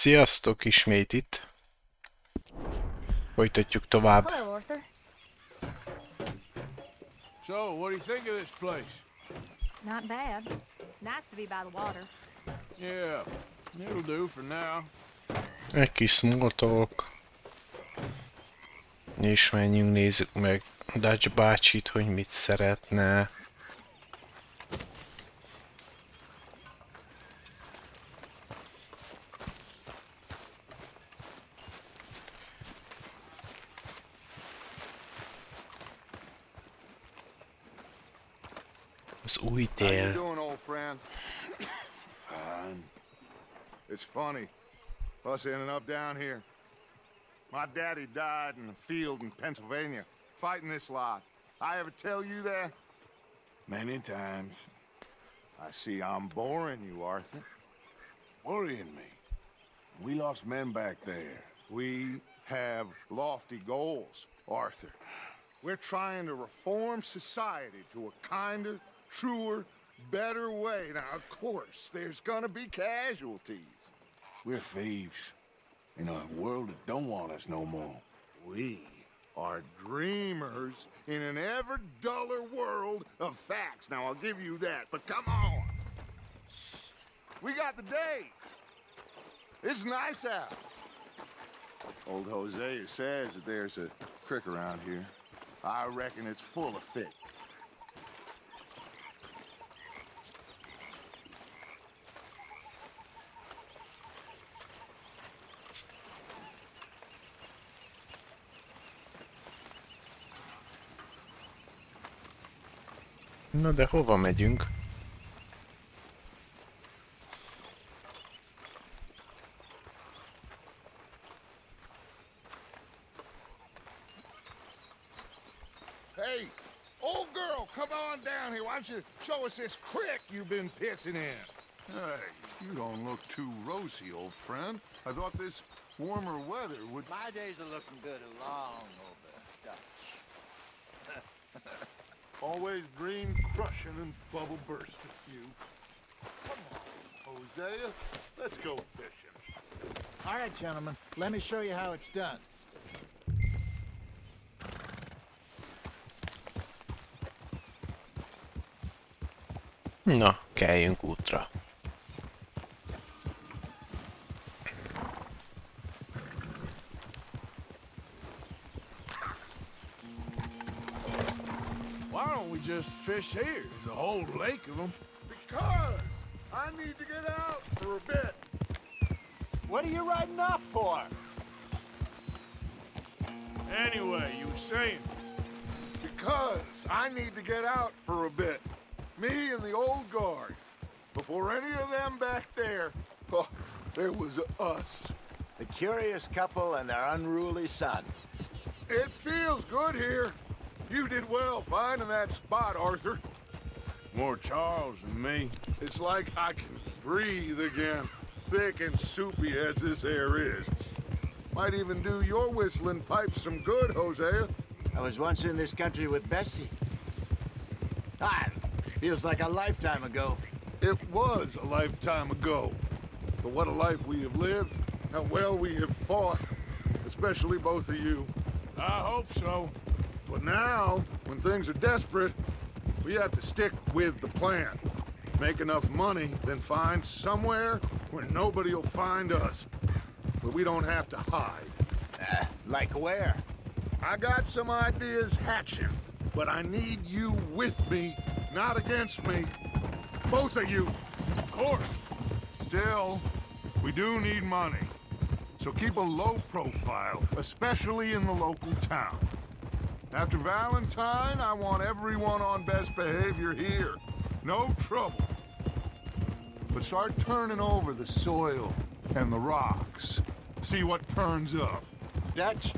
Sziasztok, ismét itt. Folytatjuk tovább. Hello, Arthur. So, what do you think of this place? Not bad. Nice to be by the water. Yeah, it'll do for now. Egy kis small talk. És menjünk, nézzük meg Dutch bácsit, hogy mit szeretne. Az új How you tél. doing, old friend? Fine. It's funny, us ending up down here. My daddy died in a field in Pennsylvania, fighting this lot. I ever tell you that? Many times. I see I'm boring you, Arthur. Worrying me. We lost men back there. We have lofty goals, Arthur. We're trying to reform society to a kinder, truer, better way. Now, of course, there's gonna be casualties. We're thieves. In a world that don't want us no more. We are dreamers in an ever duller world of facts. Now, I'll give you that, but come on. We got the day. It's nice out. Old Hosea says that there's a creek around here. I reckon it's full of fish. Na de hova megyünk? Hey, old girl, come on down here. Why don't you show us this creek you've been pissing in? Hey, you don't look too rosy, old friend. I thought this warmer weather would... My days are looking good along over Dutch. Always dream crushing and bubble bursting, you. Come on, Hosea. Let's go fishing. All right, gentlemen, let me show you how it's done. Na, keljünk útra. Why don't we just fish here? There's a whole lake of them. Because I need to get out for a bit. What are you riding off for? Anyway, you were saying. Because I need to get out for a bit. Me and the old guard. Before any of them back there, oh, there was us. The curious couple and their unruly son. It feels good here. You did well finding that spot, Arthur. More Charles than me. It's like I can breathe again, thick and soupy as this air is. Might even do your whistling pipes some good, Hosea. I was once in this country with Bessie. Ah, feels like a lifetime ago. It was a lifetime ago. But what a life we have lived, how well we have fought, especially both of you. I hope so. But now, when things are desperate, we have to stick with the plan. Make enough money, then find somewhere where nobody will find us. Where we don't have to hide. Like where? I got some ideas hatching, but I need you with me, not against me. Both of you. Of course. Still, we do need money. So keep a low profile, especially in the local town. After Valentine, I want everyone on best behavior here. No trouble. But start turning over the soil and the rocks. See what turns up. Dutch,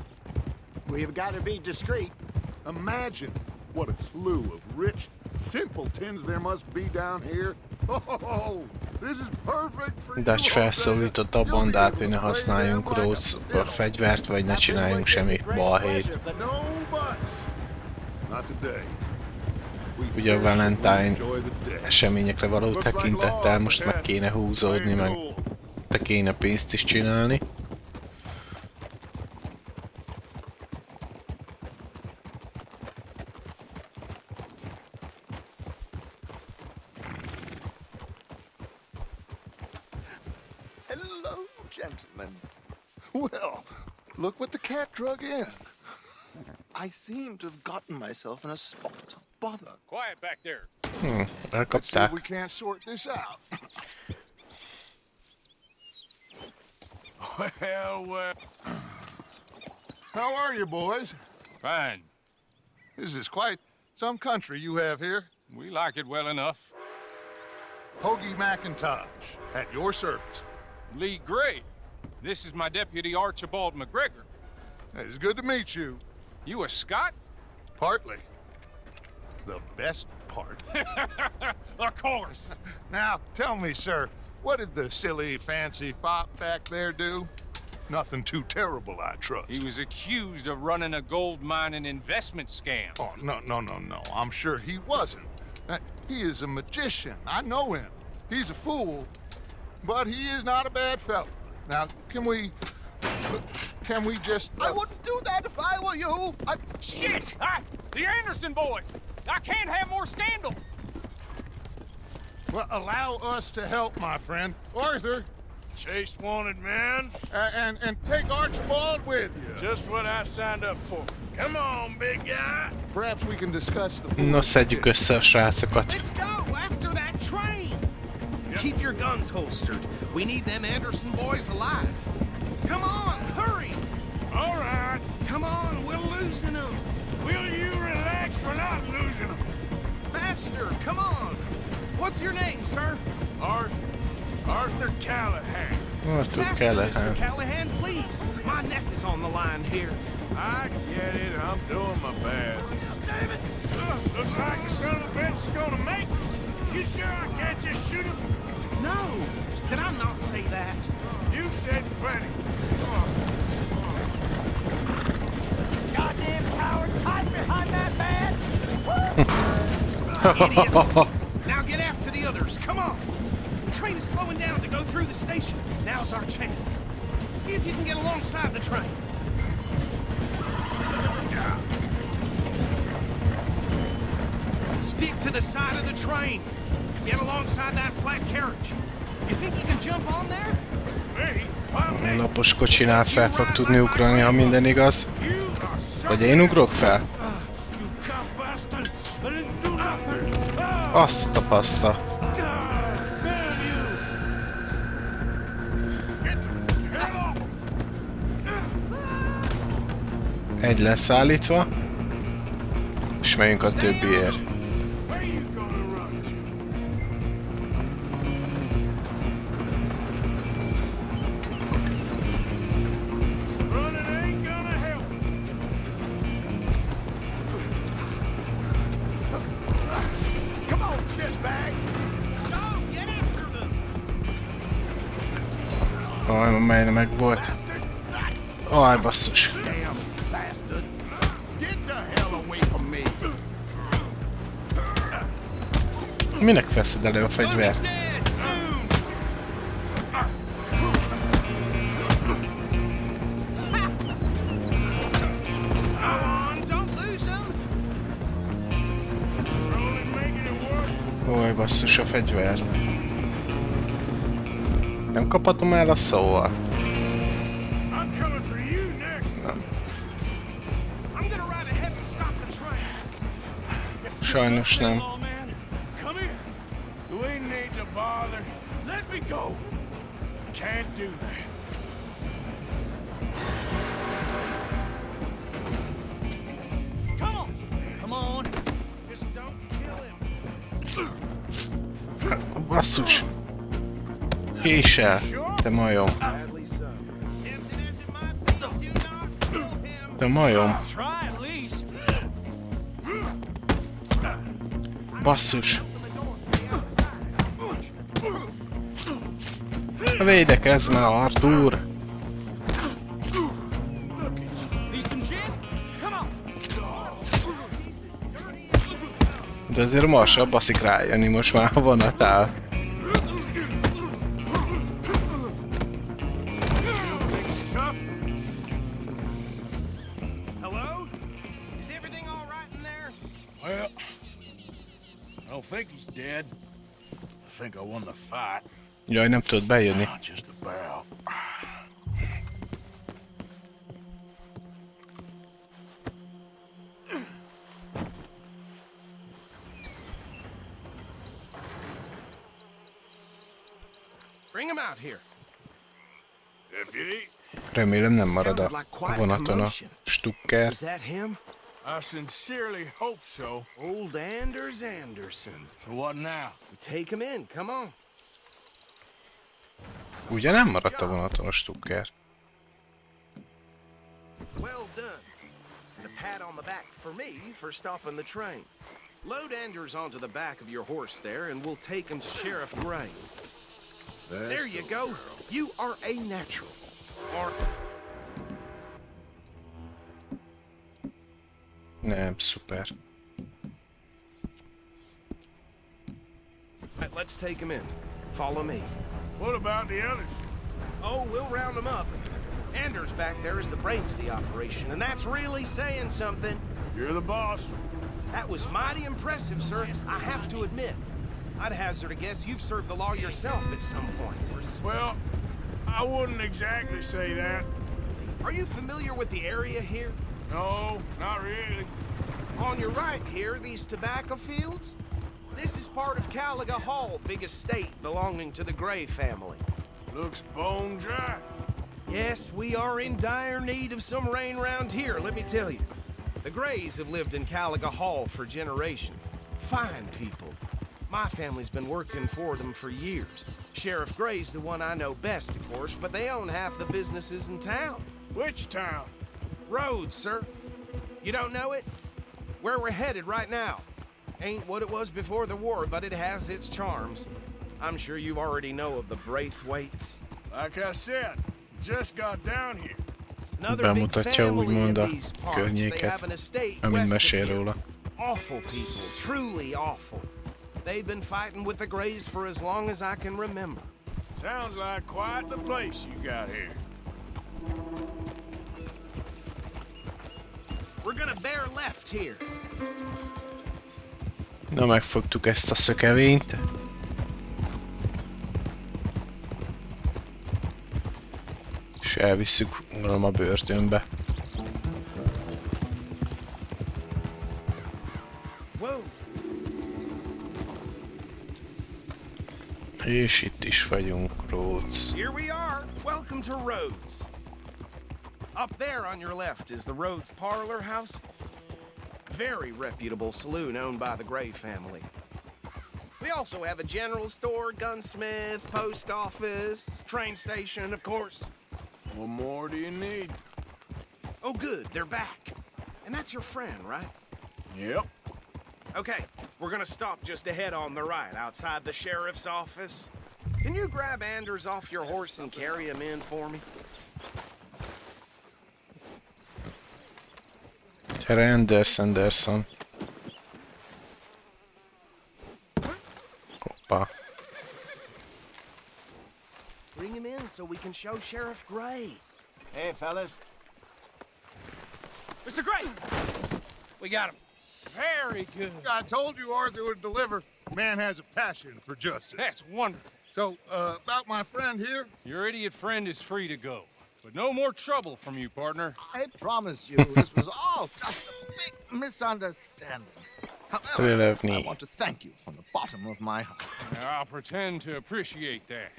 we've got to be discreet. Imagine what a slew of rich simpletons there must be down here. Oh, this is perfect for you. Dutch felszólította a bandát, hogy ne használjunk rossz fegyvert, vagy ne csináljunk semmi balhét. No buts. Not today. Ugye a Valentine eseményekre való tekintettel most meg kéne húzódni, meg Te kéne pénzt is csinálni. Hello, gentlemen. Well, look what the cat drug in. I seem to have gotten myself in a spot of bother. Quiet back there. Let's see if Elkapták. we can't sort this out. Well, how are you, boys? Fine. This is quite some country you have here. We like it well enough. Hoagie McIntosh, at your service. Lee Gray. This is my deputy Archibald McGregor. It's good to meet you. You a Scot? Partly. The best part. Of course. Now, tell me, sir, what did the silly, fancy fop back there do? Nothing too terrible, I trust. He was accused of running a gold mining investment scam. Oh, no. I'm sure he wasn't. He is a magician. I know him. He's a fool, but he is not a bad fellow. Now, can we just... I wouldn't do that if I were you. Shit! The Anderson boys! I can't have more scandal! Well, allow us to help, my friend. Arthur, Chase wanted man. and take Archibald with you. Just what I signed up for. Come on, big guy. Perhaps we can discuss the... No, szedjük össze a srácokat. Let's go after that train. Keep your guns holstered. We need them Anderson boys alive. Come on, hurry. All right. Come on, we're losing them. Will you relax? We're not losing them. Faster, come on. What's your name, sir? Arthur Callahan. Arthur Faster, Callahan. Mr. Callahan, please. My neck is on the line here. I get it. I'm doing my best. Damn it! Looks like the son of a bitch is gonna make it. You sure I can't just shoot him? No, did I not say that? You said plenty. Goddamn cowards hide behind that man! Idiots. Now get after the others, come on. The train is slowing down to go through the station. Now's our chance. See if you can get alongside the train. Stick to the side of the train. Get alongside that flat carriage. You think you can jump on there? A lapos kocsinál fel fog tudni ugrani, ha minden igaz. Vagy én ugrok fel? Azt a paszta. Egy leszállítva, és megyünk a többiért. Aj, melyre meg volt. Aj, basszus. Minek veszed elő a fegyvert? Aj, basszus, a fegyver. Nem kaphatom el a szóval. Nem. Sajnos nem. Basszus! Késel, te majom. Te majom. Basszus. Védekezz már, Arthur! De azért marsabb baszik rájönni most már, ha vonatál. Is everything all right in there? Well, I don't think he's dead. I think I won the fight. Jaj, nem tudod bejönni. Just about. Bring him out here. Deputy, Remélem nem marad Sounded a like quite a vonaton a commotion. stukker. Is that him? I sincerely hope so. Old Anders Anderson. So what now? Take him in, come on. Ugye nem maradt a vonaton a stukker? Well done. And a pat on the back for me for stopping the train. Load Anders onto the back of your horse there, and we'll take him to Sheriff Gray. There you go. You are a natural. Nem, szuper. Right, let's take him in. Follow me. What about the others? Oh, we'll round them up. Anders back there is the brains of the operation, and that's really saying something. You're the boss. That was mighty impressive, sir. I have to admit. I'd hazard a guess you've served the law yourself at some point. Well, I wouldn't exactly say that. Are you familiar with the area here? No, not really. On your right here, these tobacco fields? This is part of Caliga Hall, big estate belonging to the Gray family. Looks bone dry. Yes, we are in dire need of some rain round here, let me tell you. The Grays have lived in Caliga Hall for generations. Fine people. My family's been working for them for years. Sheriff Gray's the one I know best, of course, but they own half the businesses in town. Which town? Rhodes, sir. You don't know it? Where we're headed right now. Ain't what it was before the war, but it has its charms. I'm sure you already know of the Braithwaites. Like I said, just got down here. Another big Bemutatja family in úgymond a these parts. They környéket, have an estate amin west of mesél here. róla. Awful people, truly awful. They've been fighting with the Grays for as long as I can remember. Sounds like quite the place you got here. We're gonna bear left here. Na, megfogtuk ezt a szökevényt. És elvisszük, gondolom, a börtönbe. Whoa. És itt is vagyunk, Rhodes. Here we are. Welcome to Rhodes. Up there on your left is the Rhodes Parlor House. Very reputable saloon owned by the Gray family. We also have a general store, gunsmith, post office, train station, of course. What more do you need? Oh, good, they're back. And that's your friend, right? Yep. Okay, we're gonna stop just ahead on the right, outside the sheriff's office. Can you grab Anders off your horse and carry him in for me? Gyere, Anderson. Hoppá. Bring him in so we can show Sheriff Gray. Hey, fellas. Mr. Gray! We got him. Very good. I told you Arthur would deliver. Man has a passion for justice. That's wonderful. So, about my friend here? Your idiot friend is free to go. But no more trouble from you, partner. I promise you, this was all just a big misunderstanding. However, Trelawny. I want to thank you from the bottom of my heart. Now, I'll pretend to appreciate that.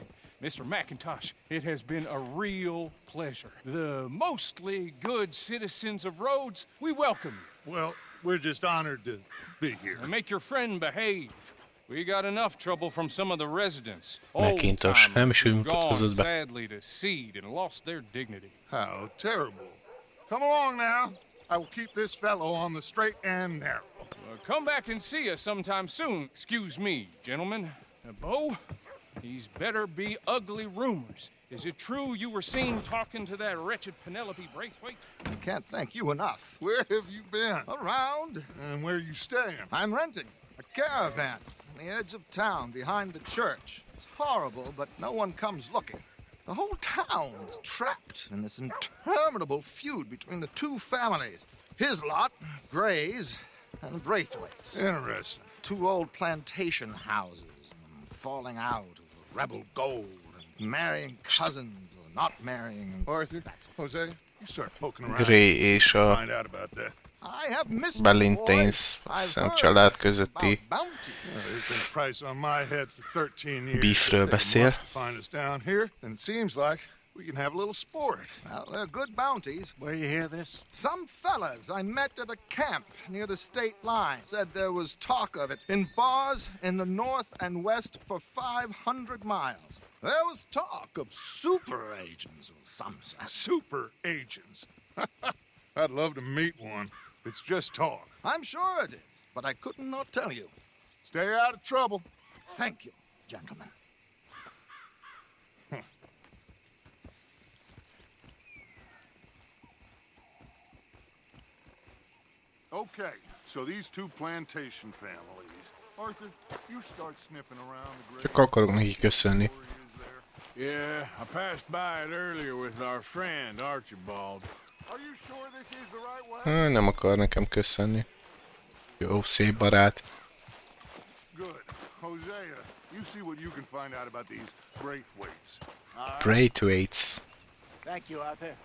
Mr. McIntosh, it has been a real pleasure. The mostly good citizens of Rhodes, we welcome you. Well, we're just honored to be here. And make your friend behave. We got enough trouble from some of the residents. McIntosh, nem is úgy Old-timers gone mutatkozott be. sadly to seed and lost their dignity. How terrible. Come along now. I will keep this fellow on the straight and narrow. Come back and see us sometime soon. Excuse me, gentlemen. Bo, these better be ugly rumors. Is it true you were seen talking to that wretched Penelope Braithwaite? I can't thank you enough. Where have you been? Around, And where you staying? I'm renting a caravan on the edge of town behind the church. It's horrible, but no one comes looking. The whole town is trapped in this interminable feud between the two families. His lot, Grays and Braithwaite's. Interesting. 2 old plantation houses, falling out of rebel gold, and marrying cousins or not marrying. Arthur, Hosea, you start poking around. Gray és a Find out about that. I have missed Valentines, azt hiszem, család közötti bounty. There's been a price on my head for 13 years. beefről beszél. Find us down here, and it seems like we can have a little sport. Well, they're good bounties. Where you hear this? Some fellas I met at a camp near the state line said there was talk of it in bars in the north and west for 500 miles. There was talk of super agents of some sort. Super agents. I'd love to meet one. It's just talk. I'm sure it is, but I couldn't not tell you. Stay out of trouble. Thank you, gentlemen. Okay, so these 2 plantation families. Arthur, you start sniffing around the grave. Csak akarok neki köszönni. Yeah, I passed by it earlier with our friend, Archibald. Are you sure this is the right way? Nem akar nekem köszönni. Jó, szép barát. Good. Hosea, you see what you can find out about these Braithwaites. Braithwaites. Thank you, Arthur.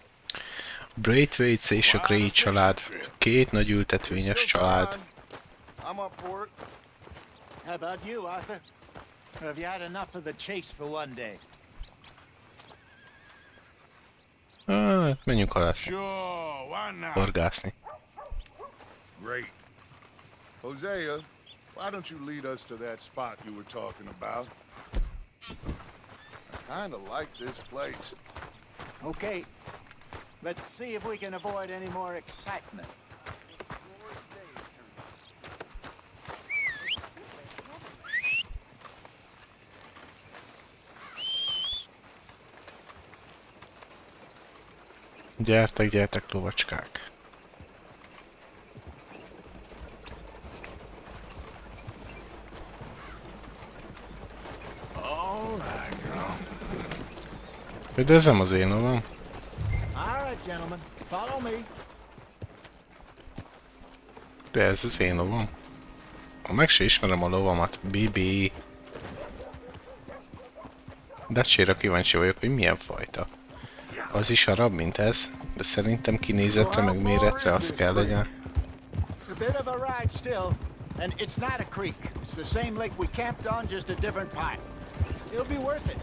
Braithwaites és a Gray család. 2 nagy ültetvényes család. I'm up for it. How about you, Arthur? Or have you had enough of the chase for one day? Hát, menjünk halászni. Sure, why not? Horgászni. Great. Hosea, why don't you lead us to that spot you were talking about? I kind of like this place. Okay. Let's see if we can avoid any more excitement. Gyertek, gyertek, lovacskák. De ez nem az én lovam. All right, gentlemen, follow me. De ez az én lovam. Meg se ismerem a lovamat. Bibi. Dacséra kíváncsi vagyok, hogy milyen fajta. Az is arab, mint ez, de szerintem kinézetre meg méretre az kell legyen. It's a bit of a ride still, and it's not a creek. It's the same lake we camped on, just a different pipe. It'll be worth it.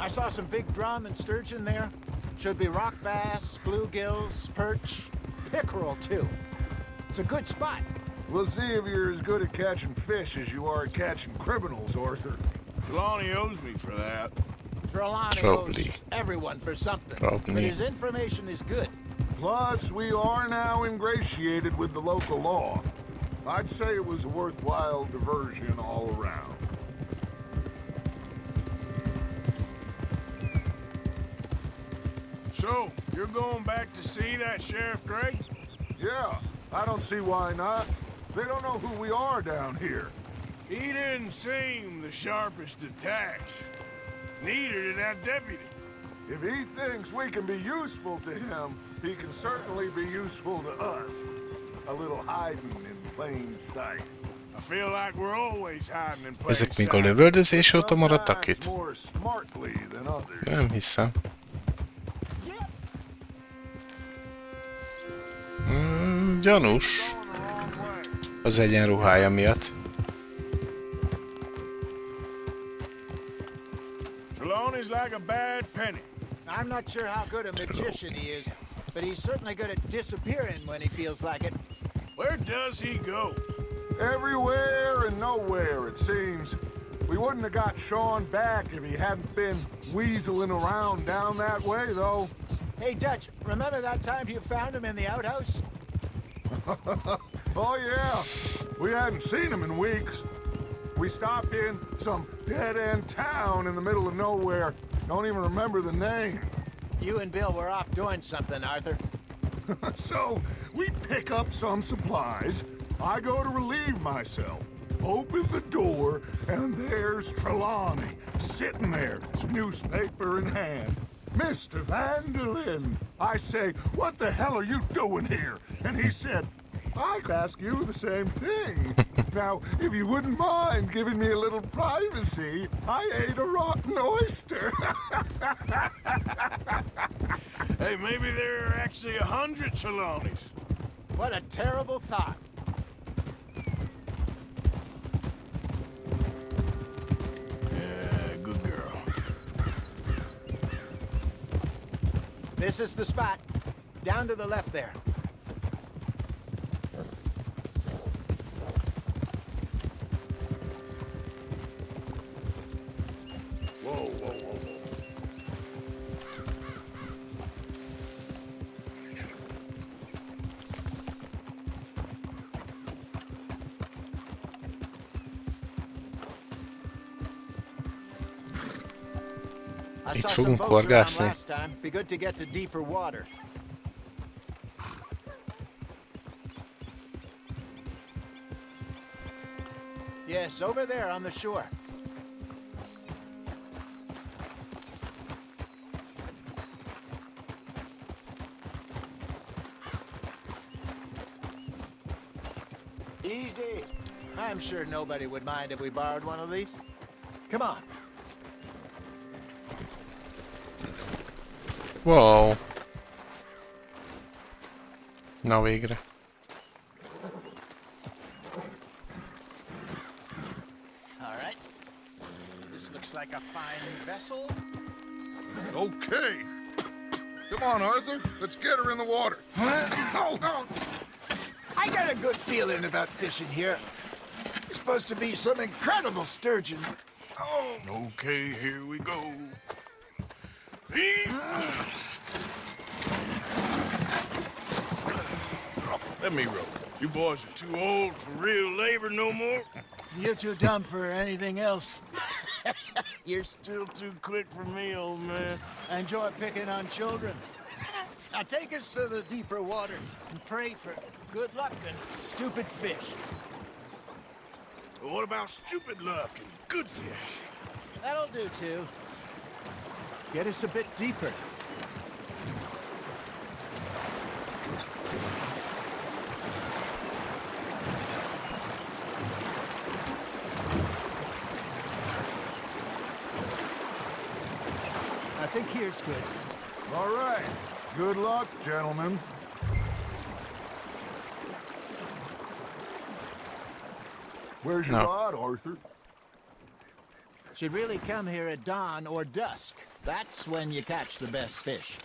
I saw some big drum and sturgeon there. Should be rock bass, bluegills, perch, pickerel too. It's a good spot. We'll see if you're as good at catching fish as you are at catching criminals, Arthur. Trelawny owes me for that. Trelawny Probably. owes everyone for something, Probably. but his information is good. Plus, we are now ingratiated with the local law. I'd say it was a worthwhile diversion all around. So, you're going back to see that Sheriff Gray? Yeah, I don't see why not. They don't know who we are down here. He didn't seem the sharpest attacks. Neither did that deputy. If he thinks we can be useful to him, he can certainly be useful to us. A little hiding in plain sight. I feel like we're always hiding in plain Ezek még a sight. lövöldözés óta maradtak itt? More smartly than others. Nem hiszem. Gyanús. Az egyenruhája miatt. Trelawney's like a bad penny. I'm not sure how good a magician he is, but he's certainly good at disappearing when he feels like it. Where does he go? Everywhere and nowhere, it seems. We wouldn't have got Sean back if he hadn't been weaseling around down that way, though. Hey, Dutch, remember that time you found him in the outhouse? Oh, yeah. We hadn't seen him in weeks. We stopped in some dead-end town in the middle of nowhere. Don't even remember the name. You and Bill were off doing something, Arthur. So, we pick up some supplies. I go to relieve myself. Open the door, and there's Trelawny, sitting there, newspaper in hand. Mr. Vanderlyn. I say, what the hell are you doing here? And he said, I'd ask you the same thing. Now, if you wouldn't mind giving me a little privacy, I ate a rotten oyster. Hey, maybe there are actually 100 Trelawnys. What a terrible thought. Yeah, good girl. This is the spot. Down to the left there. Whoa, whoa, whoa. I Itt saw some fogunk boats around horgászni. last time. Be good to get to deeper water. Yes, over there on the shore. Easy. I'm sure nobody would mind if we borrowed one of these. Come on. Wow. Na végre. All right. This looks like a fine vessel. Okay. Come on, Arthur. Let's get her in the water. I got a good feeling about fishing here. It's supposed to be some incredible sturgeon. Oh, Okay, here we go. Let me row. You boys are too old for real labor no more. you're too dumb for anything else. You're still too quick for me, old man. I enjoy picking on children. Now take us to the deeper water and pray for good luck and stupid fish. But what about stupid luck and good fish? That'll do too. Get us a bit deeper. I think here's good. All right. Good luck, gentlemen. Where's your No. rod, Arthur? Should really come here at dawn or dusk. That's when you catch the best fish.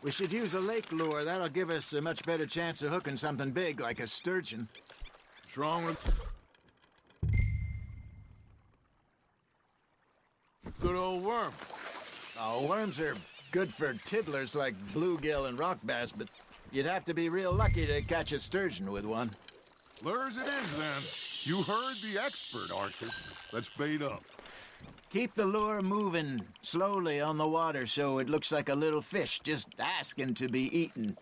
We should use a lake lure. That'll give us a much better chance of hooking something big like a sturgeon. What's wrong with good old worm? Oh, worms are good for tiddlers like bluegill and rock bass, but you'd have to be real lucky to catch a sturgeon with one. Lures it is, then. You heard the expert, Arthur. Let's bait up. Keep the lure moving slowly on the water so it looks like a little fish just asking to be eaten.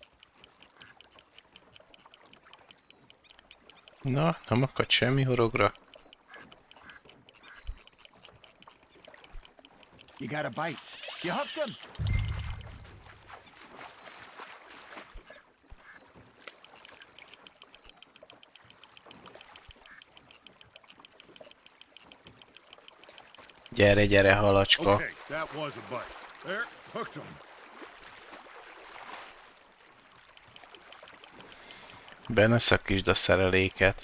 Na, nem akad semmi horogra. You got a bite. You hooked him. Gyere, gyere, halacska. Okay, that was a bite. There, hooked him. Benne szakítsd a szereléket.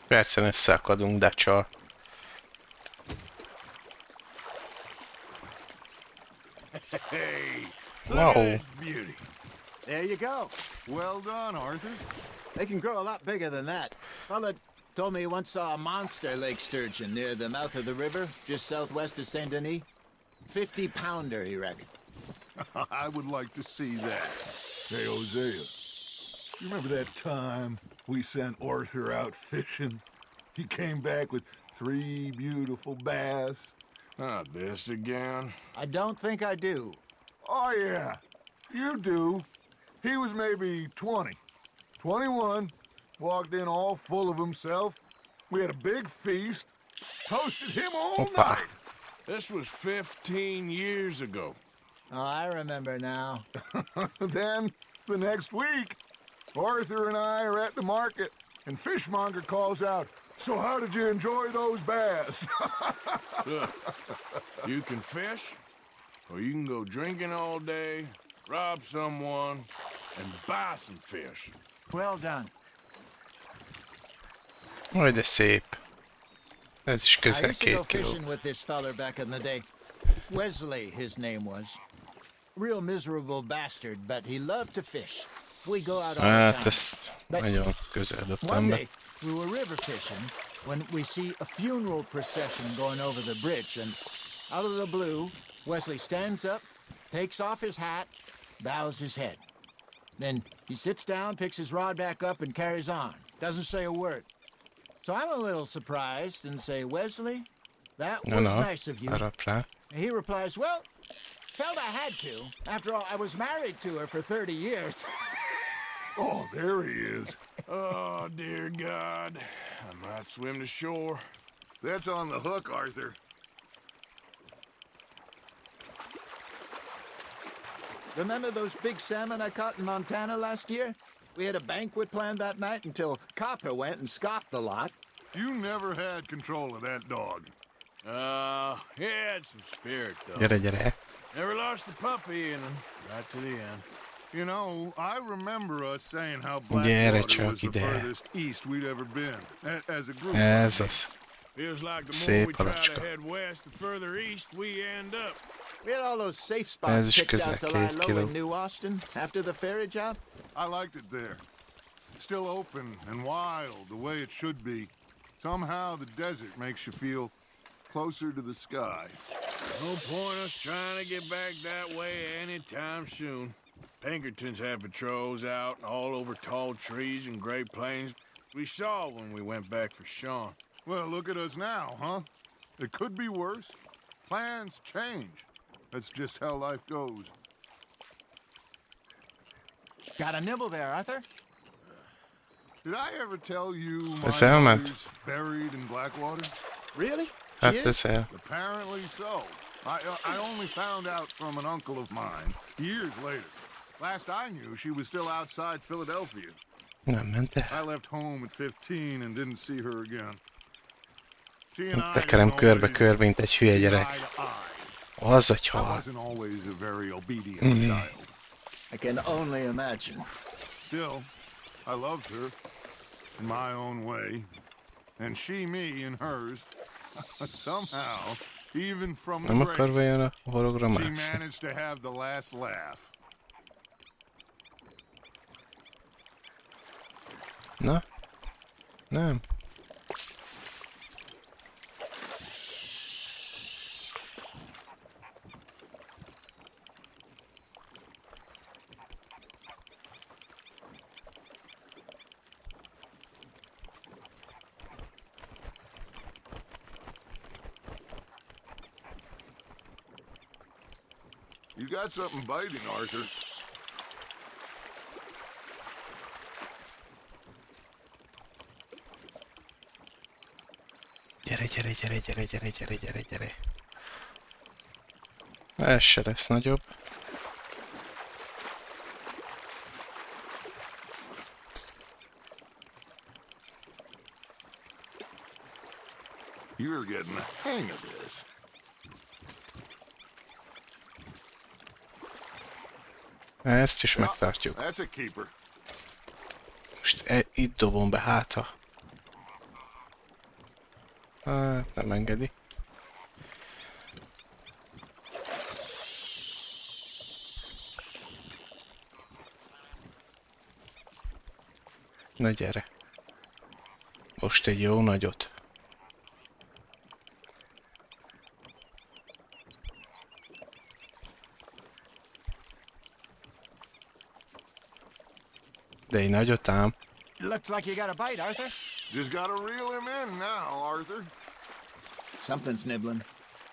Percen összeakadunk, de csal. Hey, Wow. this beauty. There you go. Well done, Arthur. They can grow a lot bigger than that. Fella told me he once saw a monster lake sturgeon near the mouth of the river, just southwest of Saint Denis. 50-pounder, he reckoned. I would like to see that. Hey, Hosea. You remember that time we sent Arthur out fishing? He came back with 3 beautiful bass. Not this again. I don't think I do. Oh, yeah. You do. He was maybe 20, 21, Walked in all full of himself. We had a big feast. Toasted him all Opa. night. This was 15 years ago. Oh, I remember now. Then, the next week, Arthur and I are at the market, and Fishmonger calls out, "So how did you enjoy those bass?" Look, you can fish, or you can go drinking all day, rob someone, and buy some fish. Well done. Aj, de szép. Ez is I közel used to go 2 kiló. fishing with this feller back in the day. Wesley, his name was. Real miserable bastard, but he loved to fish. We go out all the Hát time. ezt nagyon közel dobtam One be. day, we were river fishing when we see a funeral procession going over the bridge, and out of the blue, Wesley stands up, takes off his hat, bows his head. Then he sits down, picks his rod back up, and carries on. Doesn't say a word. So I'm a little surprised and say, "Wesley, that No, was no, nice of you." harap rá. And he replies, "Well, felt I had to. After all, I was married to her for 30 years." Oh, there he is. Oh, dear God. I might swim to shore. That's on the hook, Arthur. Remember those big salmon I caught in Montana last year? We had a banquet planned that night until Copper went and scoffed the lot. You never had control of that dog. He had some spirit, though. Gyere, gyere. Never lost the puppy in him, right to the end. You know, I remember us saying how Gyere Blackwater was csak the ide. furthest east we'd ever been, as a group. Ez az. Feels like the more Szép we try to halacska. head west, the further east we end up. We had all those safe Ez spots is picked közel out to lie 2 low kiló. in New Austin after the ferry job. I liked it there. Still open and wild, the way it should be. Somehow the desert makes you feel closer to the sky. No point us trying to get back that way anytime soon. Pinkertons had patrols out all over tall trees and Great Plains. We saw when we went back for Sean. Well, look at us now, huh? It could be worse. Plans change. That's just how life goes. Got a nibble there, Arthur? Did I ever tell you my Ez elment? mother's buried in Blackwater? Really? Hát She is? ez el. Apparently so. I only found out from an uncle of mine years later. Last I knew, she was still outside Philadelphia. Nem ment el. I left home at 15 and didn't see her again. She and I Tekerem didn't körbe-körbe, mint egy hülye always see gyerek. eye to eye. Az a I csal. wasn't always a very obedient child. I can only imagine. Still, I loved her in my own way, and she me in hers. Somehow, even from the Nem akar grave, vajon a horogra she mászni? managed to have the last laugh. Na? Nem. You got something biting, Arthur. Gyere, gyere, gyere, gyere, gyere, gyere, gyere, gyere. Ez se lesz nagyobb. You're getting the hang of this. Ezt is megtartjuk. That's a keeper. Most itt dobom be hátra. Hát nem engedi. Na gyere. Most egy jó nagyot. De egy nagyot ám. Looks like you got a bite, Arthur. Just gotta reel him in now, Arthur. Something's nibbling.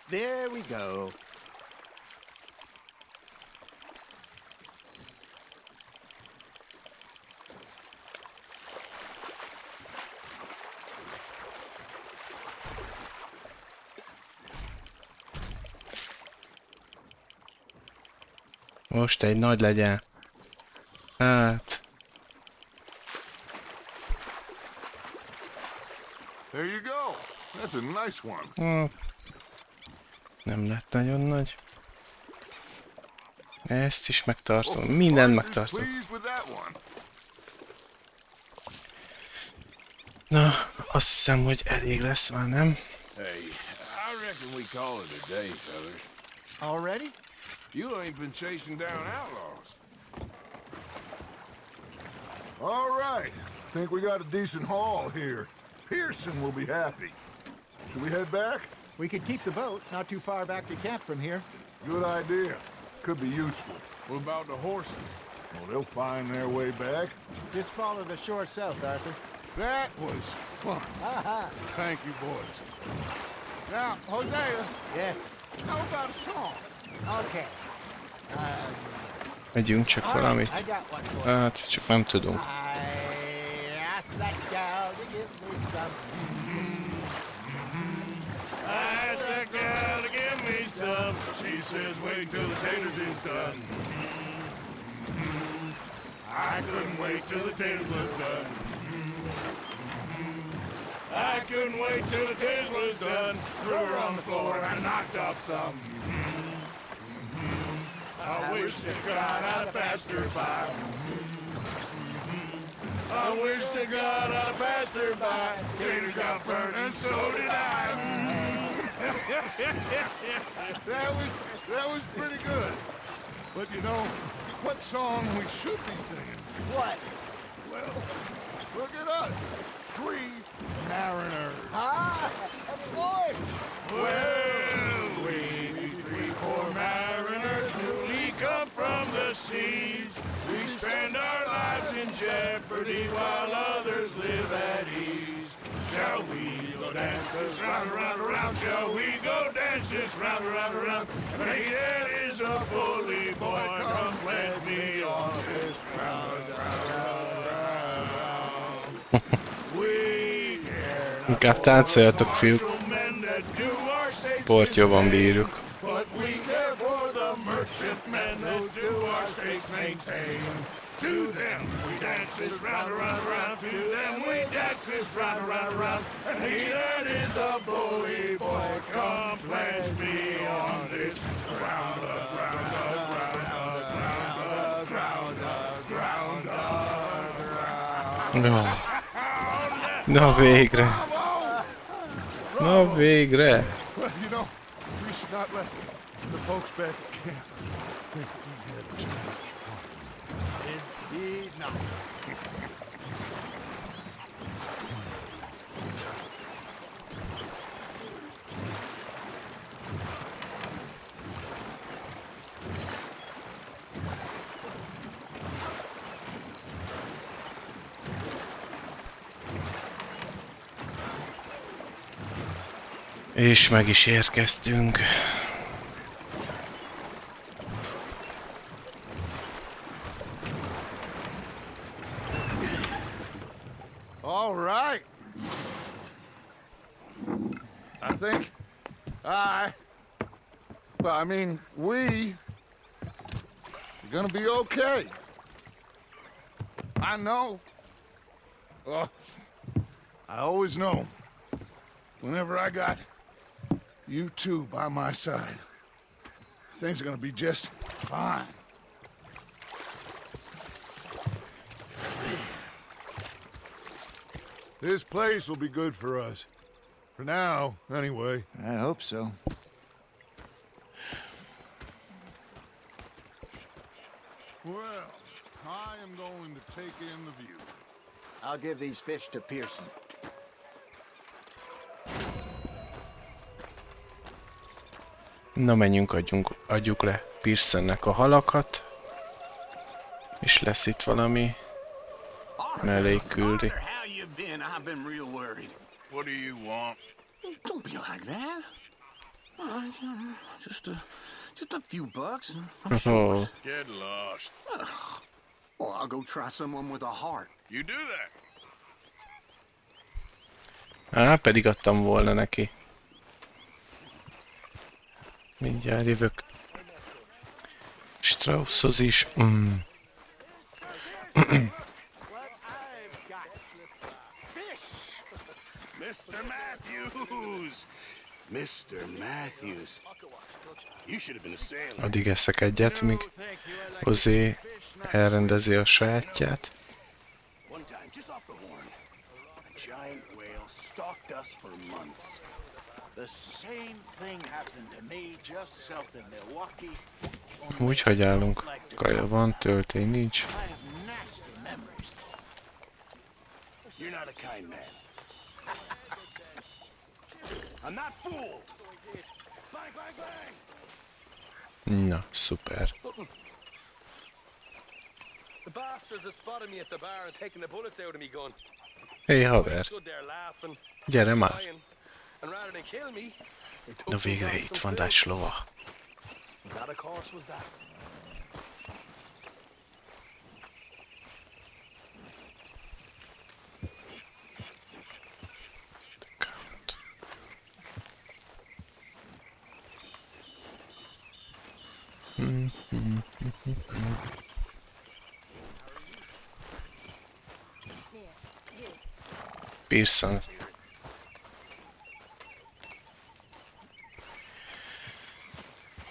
There we go. Most egy nagy legyen. Hát... There you go. That's a nice one. Nem lett nagyon nagy. Ezt is megtartom. Mindent megtartom. Pleased with that one. Na, azt hiszem, hogy elég lesz már, nem? Hey, I reckon we call it a day, fellas. Already? You ain't been chasing down outlaws. All right. Think we got a decent haul here. Pearson will be happy. Should we head back? We could keep the boat not too far back to camp from here. Good idea. Could be useful. What about the horses? Well, they'll find their way back. Just follow the shore south, Arthur. That was fun. Thank you, boys. Now, Hosea, Yes. how about a song? Okay. Megyünk csak All right, I valamit. got one for you. Hát, csak nem tudunk. I asked that gal to give me some. I asked that gal to give me some. She says wait till the taters is done. I couldn't wait till the taters was done. I couldn't wait till the taters was done. Threw her on the floor and I knocked off some. I wish to God I'd passed her by. I wish to God I'd passed her by. Taters got burned and so did I. That was pretty good. But you know, what song we should be singing? What? Well, look at us. 3 mariners. Ah, of course. Well, we 3 poor mariners newly come from the seas. We spend our lives in jeopardy while others live at ease. Shall we go dance this round, around, around? Shall we go dance this round, around, around? Hey, that is a bully boy. Come pledge me on this round, round, round, round. We care not Inkább táncoljatok, fiúk. Port jobban bírjuk. But we care for the merchantmen who do our straits maintain. To them we dance this round, around, around. To them we dance this round, around, around. And he that is a bully boy, come pledge me on this ground, ground, ground, ground, ground, ground, ground. Na végre. Na végre. Well, you know, we should not let the folks back at camp think that we had too much fun. Indeed not. És meg is érkeztünk. All right. I think we are gonna be okay. I know. I always know. Whenever I got you two by my side, things are gonna be just fine. This place will be good for us. For now, anyway. I hope so. Well, I am going to take in the view. I'll give these fish to Pearson. Na menjünk, adjuk le Pearsonnek a halakat. És lesz itt valami mellé küldi. How you been? I've been real worried. What do you want? Don't be like that. Just a few bucks. I'm sure. Get lost. Well, I'll go try someone with a heart. You do that. Á, pedig adtam volna neki. Mindjárt jövök. Strausshoz is. Mr. Matthews! Mr. Matthews. You should have been a sailor. Addig eszek egyet, míg Hosea elrendezi a sajátját. One time, just off the horn, a giant whale stalked us for months. The same thing happened to me just south of Milwaukee. Úgy, hogy állunk. Kaja van, töltény nincs. I have nasty memories. You're not a kind man. I'm not fooled. Bang, bang, bang! Na, szuper. The bastards have spotted me at the bar and taken the bullets out of me gun. Hé, haver. Stood there laughing, Gyere már. crying, and rather than kill me, they took Na me végre down itt some van food. Dáslova. That, of course, was that. Pearson.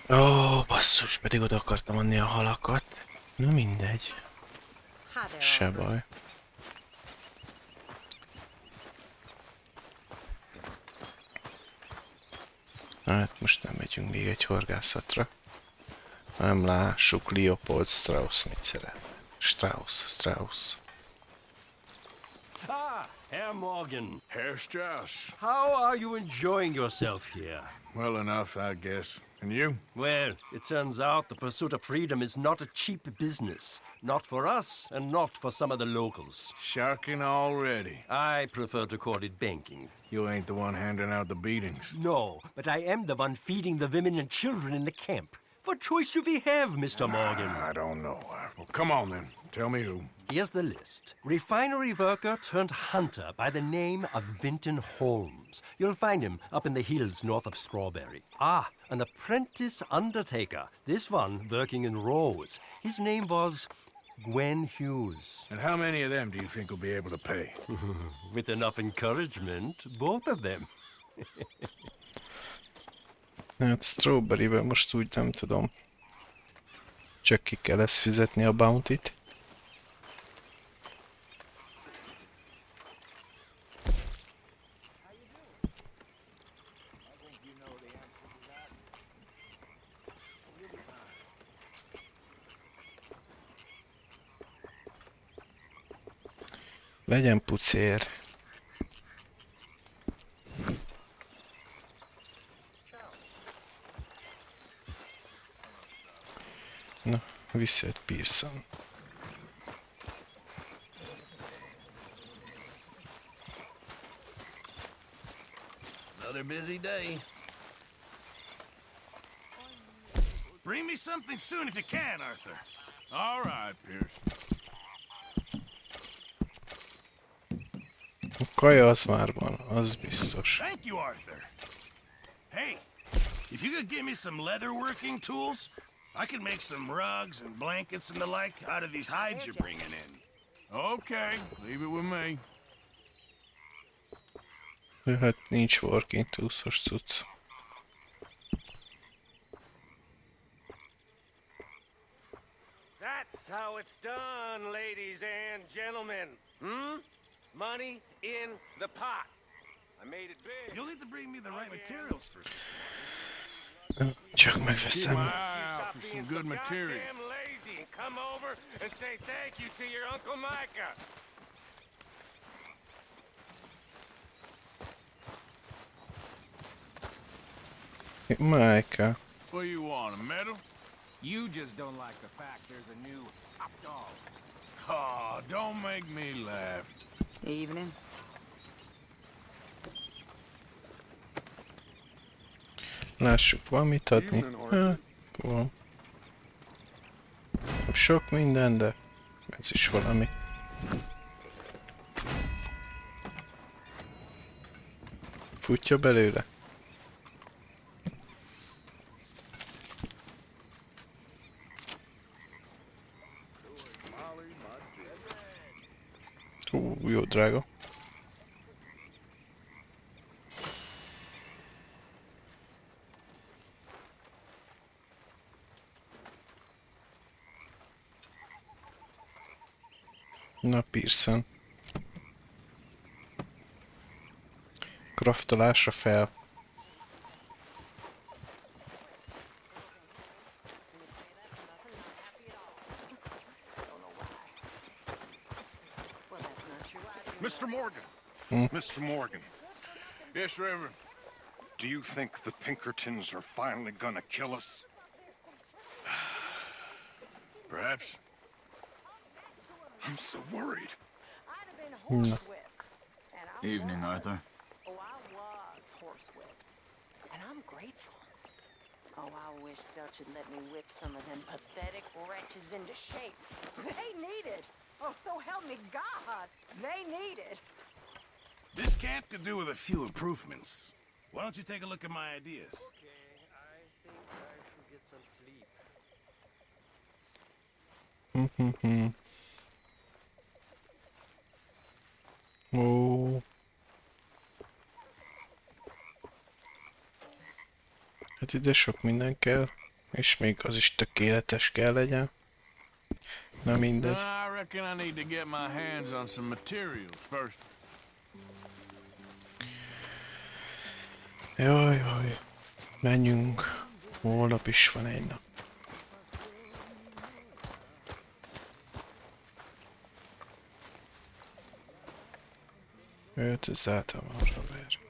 Ó, basszus, pedig oda akartam adni a halakat. Na mindegy. Se baj. Hát most nem megyünk még egy horgászatra. Nem lássuk Leopold Strauss mit szeretne. Strauss. Ah, Herr Morgen. Herr Strauss. How are you enjoying yourself here? Well enough, I guess. And you? Well, it turns out the pursuit of freedom is not a cheap business. Not for us, and not for some of the locals. Sharking already. I prefer to call it banking. You ain't the one handing out the beatings. No, but I am the one feeding the women and children in the camp. What choice do we have, Mr. Morgan? I don't know. Well, come on then. Tell me who. Here's the list. Refinery worker turned hunter by the name of Vinton Holmes. You'll find him up in the hills north of Strawberry. Ah, an apprentice undertaker. This one working in rows. His name was Gwen Hughes. And how many of them do you think will be able to pay? With enough encouragement, both of them. Hát Strawberry-vel most úgy nem tudom. Csak ki kell ezt fizetni a bounty-t. Legyen pucér. Na, visszajött Pearson. Another busy day. Bring me something soon if you can, Arthur. All right, Pearson. A kaja az már van, az biztos. Thank you, Arthur. Hey, if you could give me some leatherworking tools, I could make some rugs and blankets and the like out of these hides you're bringing in. Okay, leave it with me. Hát nincs working tools-os cucc. That's how it's done, ladies and gentlemen. Money in the pot. I made it big. You'll need to bring me the right materials first. Csak Keep megveszem. my eye out for some good material. Goddamn lazy and come over and say thank you to your Uncle Micah. Micah. What do you want, a medal? You just don't like the fact there's a new top dog. Oh, don't make me laugh. Evening. Lássuk, van mit adni? Hát, van. Sok minden, de ez is valami. Futja belőle. jó drága. Na, Pearson. Kraftolásra fel. Mr. Morgan. Mr. Morgan. Yes, Reverend. Do you think the Pinkertons are finally gonna kill us? Perhaps. I'm so worried. No. Evening, Arthur. Oh, I was horsewhipped. And I'm grateful. Oh, I wish Dutch had let me whip some of them pathetic wretches into shape. They need it. Oh, so help me God. They need it. This camp could do with a few improvements. Why don't you take a look at my ideas? Okay, I think I should get some sleep. Ó. Hát ide sok minden kell, és még az is tökéletes kell legyen. Na mindegy. I reckon I need to get my hands on some materials first. Jaj, jaj. Menjünk. Holnap is van egy nap. Őt zártam arra ver.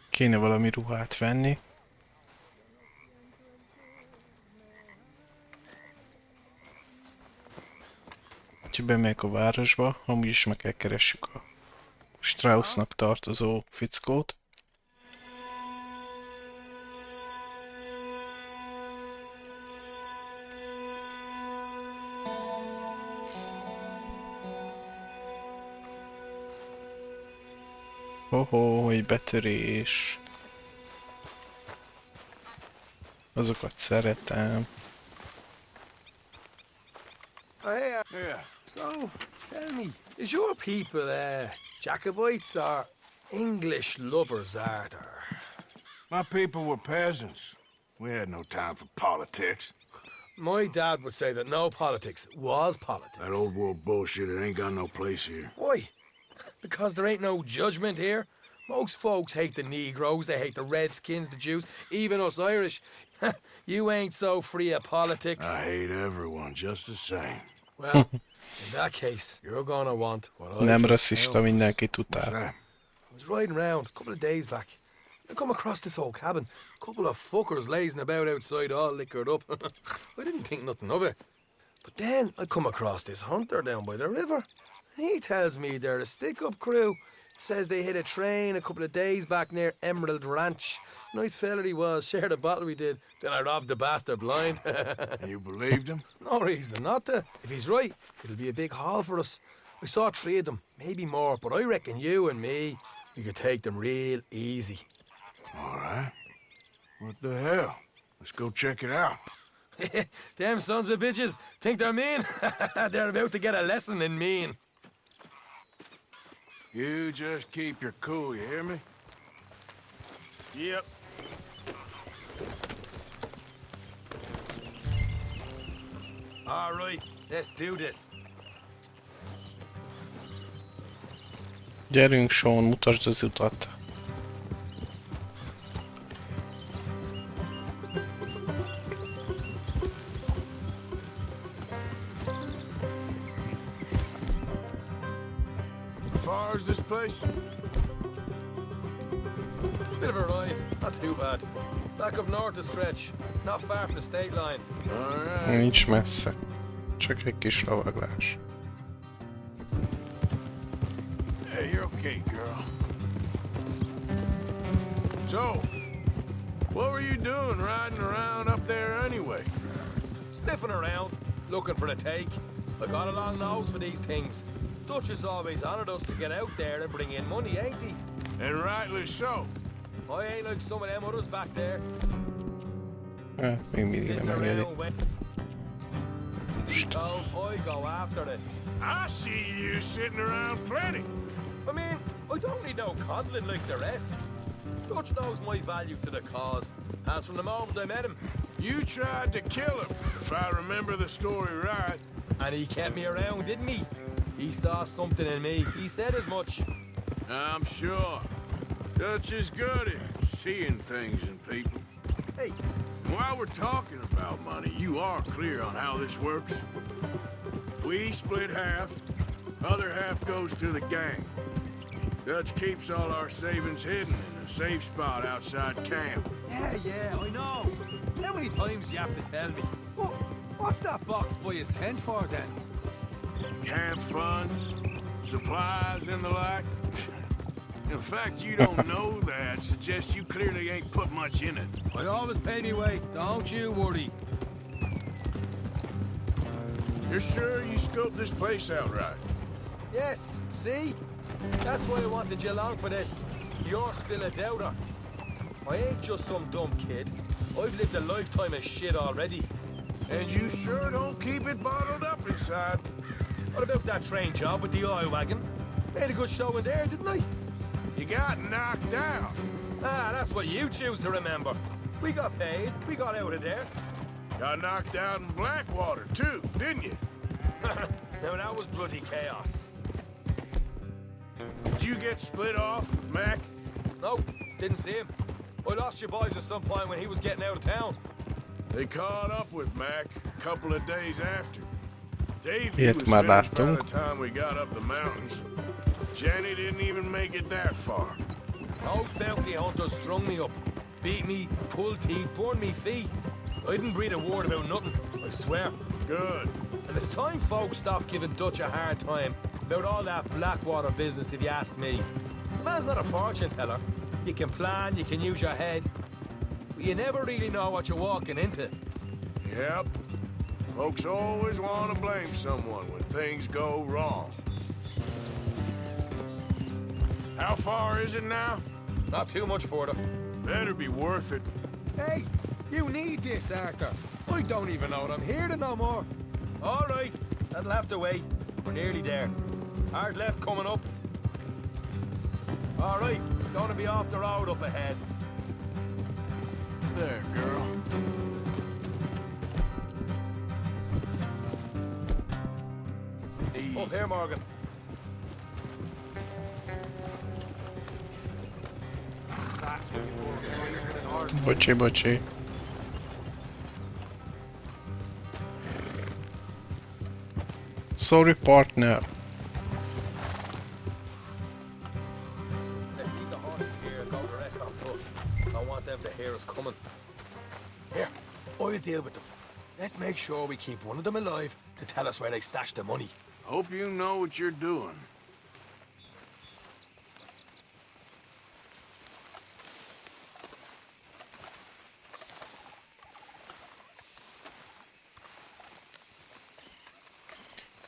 Kéne valami ruhát venni. Úgyhogy bemegyek a városba, amúgy is meg kell keressük a Straussnak tartozó fickót. Hoho, egy betörés. Azokat szeretem. Hey, Yeah. so, tell me, is your people, Jacobites or English lovers, Arthur? My people were peasants. We had no time for politics. My dad would say that no politics was politics. That old world bullshit, it ain't got no place here. Why? Because there ain't no judgment here. Most folks hate the Negroes, they hate the Redskins, the Jews, even us Irish. You ain't so free of politics. I hate everyone just the same. Well, in that case, you're gonna want what I Nem just rasszista, found. mindenkit What's utál. that? I was riding around a couple of days back. I come across this old cabin. A couple of fuckers lazing about outside all liquored up. I didn't think nothing of it. But then I come across this hunter down by the river. And he tells me they're a stick-up crew. Says they hit a train a couple of days back near Emerald Ranch. Nice fella he was, shared a bottle we did. Then I robbed the bastard blind. And you believed him? No reason not to. If he's right, it'll be a big haul for us. I saw 3 of them, maybe more, but I reckon you and me, we could take them real easy. All right. What the hell? Let's go check it out. Them sons of bitches think they're mean. They're about to get a lesson in mean. You just keep your cool, you hear me? Yep. All right, let's do this. Gyerünk, Sean, mutasd az utat. As far as this place? It's a bit of a ride, not too bad. Back up north a stretch, not far from the state line. All right. Nincs messze. Csak egy kis lovaglás. Hey, you're okay, girl. So, what were you doing riding around up there anyway? Sniffing around, looking for a take. I got a long nose for these things. Dutch has always honored us to get out there and bring in money, ain't he? And rightly so. I ain't like some of them others back there. Még mindig nem engedi. I go after it. I see you sitting around plenty. I mean, I don't need no coddling like the rest. Dutch knows my value to the cause, as from the moment I met him. You tried to kill him, if I remember the story right. And he kept me around, didn't he? He saw something in me. He said as much. I'm sure. Dutch is good at seeing things in people. Hey. While we're talking about money, you are clear on how this works? We split half, other half goes to the gang. Dutch keeps all our savings hidden in a safe spot outside camp. Yeah, I know. How many times do you have to tell me? What's that box by his tent for, then? Camp funds, supplies, and the like. The fact you don't know that suggests you clearly ain't put much in it. I always pay me way, don't you worry. You're sure you scoped this place out right? Yes, see? That's why I wanted you along for this. You're still a doubter. I ain't just some dumb kid. I've lived a lifetime of shit already. And you sure don't keep it bottled up inside. What about that train job with the oil wagon? Made a good show in there, didn't I? You got knocked out. Ah, that's what you choose to remember. We got paid. We got out of there. Got knocked out in Blackwater, too, didn't you? Now, that was bloody chaos. Did you get split off with Mac? No, didn't see him. I lost your boys at some point when he was getting out of town. They caught up with Mac a couple of days after. Davey Ilyet was már finished by láttunk. the time we got up the mountains. Jenny didn't even make it that far. Those bounty hunters strung me up. Beat me, pulled teeth, burned me feet. I didn't breathe a word about nothing, I swear. Good. And it's time folks stopped giving Dutch a hard time about all that Blackwater business, if you ask me. Man's not a fortune teller. You can plan, you can use your head, but you never really know what you're walking into. Yep. Folks always want to blame someone when things go wrong. How far is it now? Not too much further. Better be worth it. Hey, you need this, Arthur. I don't even know that I'm here to no more. All right, that'll have to wait. We're nearly there. Hard left coming up. All right, it's going to be off the road up ahead. There, girl. Up here, Morgan. Bocsi. Sorry, partner. Let's leave the horses here and go the rest on foot. I want them to hear us coming. Here, I'll deal with them. Let's make sure we keep one of them alive to tell us where they stashed the money. Hope you know what you're doing.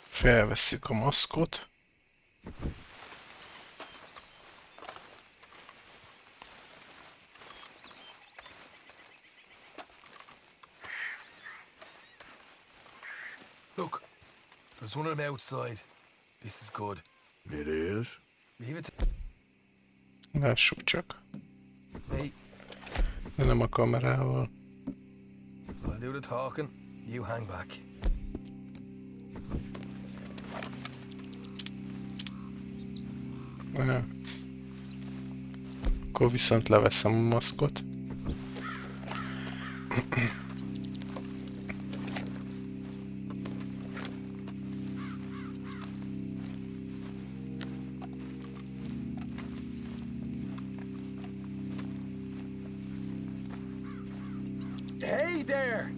Felvesszük a maszkot. Look, there's one of them outside. This is good. It is? Leave it. Lássuk csak. Hey, De nem a kamerával. I'll do the talking. You hang back. Aha. Akkor viszont leveszem a maszkot. Hey there!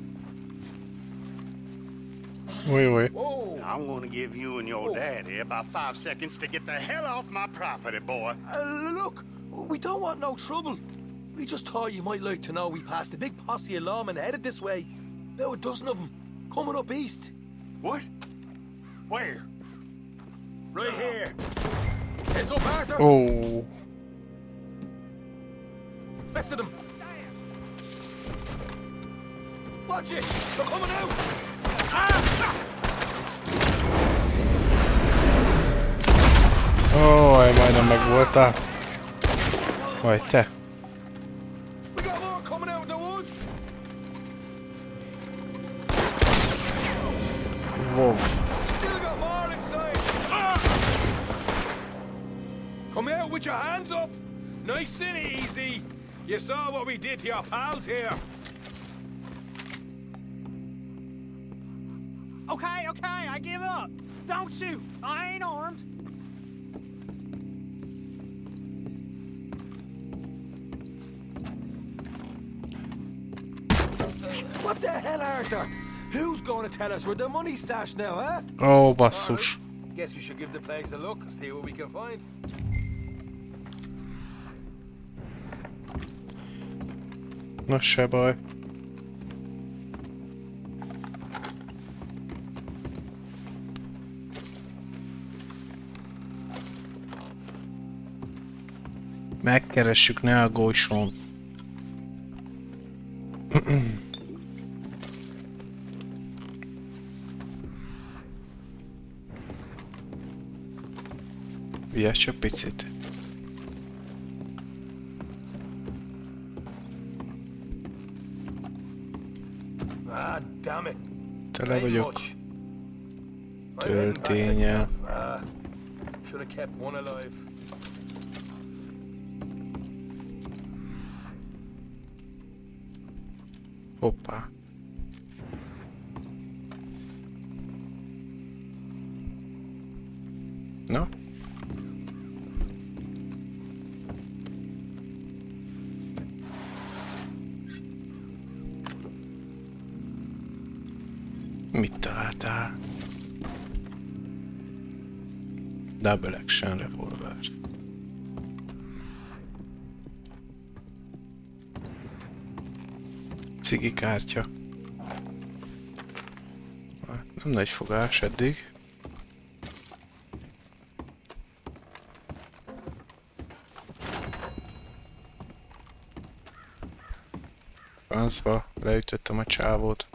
Oi. I'm gonna give you and your daddy about 5 seconds to get the hell off my property, boy. Look, we don't want no trouble. We just thought you might like to know we passed a big posse of lawmen headed this way. About a dozen of them, coming up east. What? Where? Right here. Heads up, Arthur. Oh. Best of them. Watch it. They're coming out. Ó, majdnem megvoltál. Vagy te. We got more coming out of the woods. Wow. Still got more inside. Come out with your hands up. Nice and easy. You saw what we did to your pals here. Okay, I give up. Don't shoot. I ain't armed. What the hell, Arthur? Who's going to tell us where the money's stashed now, huh? Ó, basszus. Guess we should give the place a look, see what we can find. Na se baj. Megkeressük, ne aggódjon. Vigyázz csak picit. Ah, damn it. Tele vagyok tölténnyel. Should have kept one alive. Hoppá. Na? Mit találtál? Double action revolver. Cigi kártya. Nem nagy fogás eddig. Francba, leütöttem a csávót.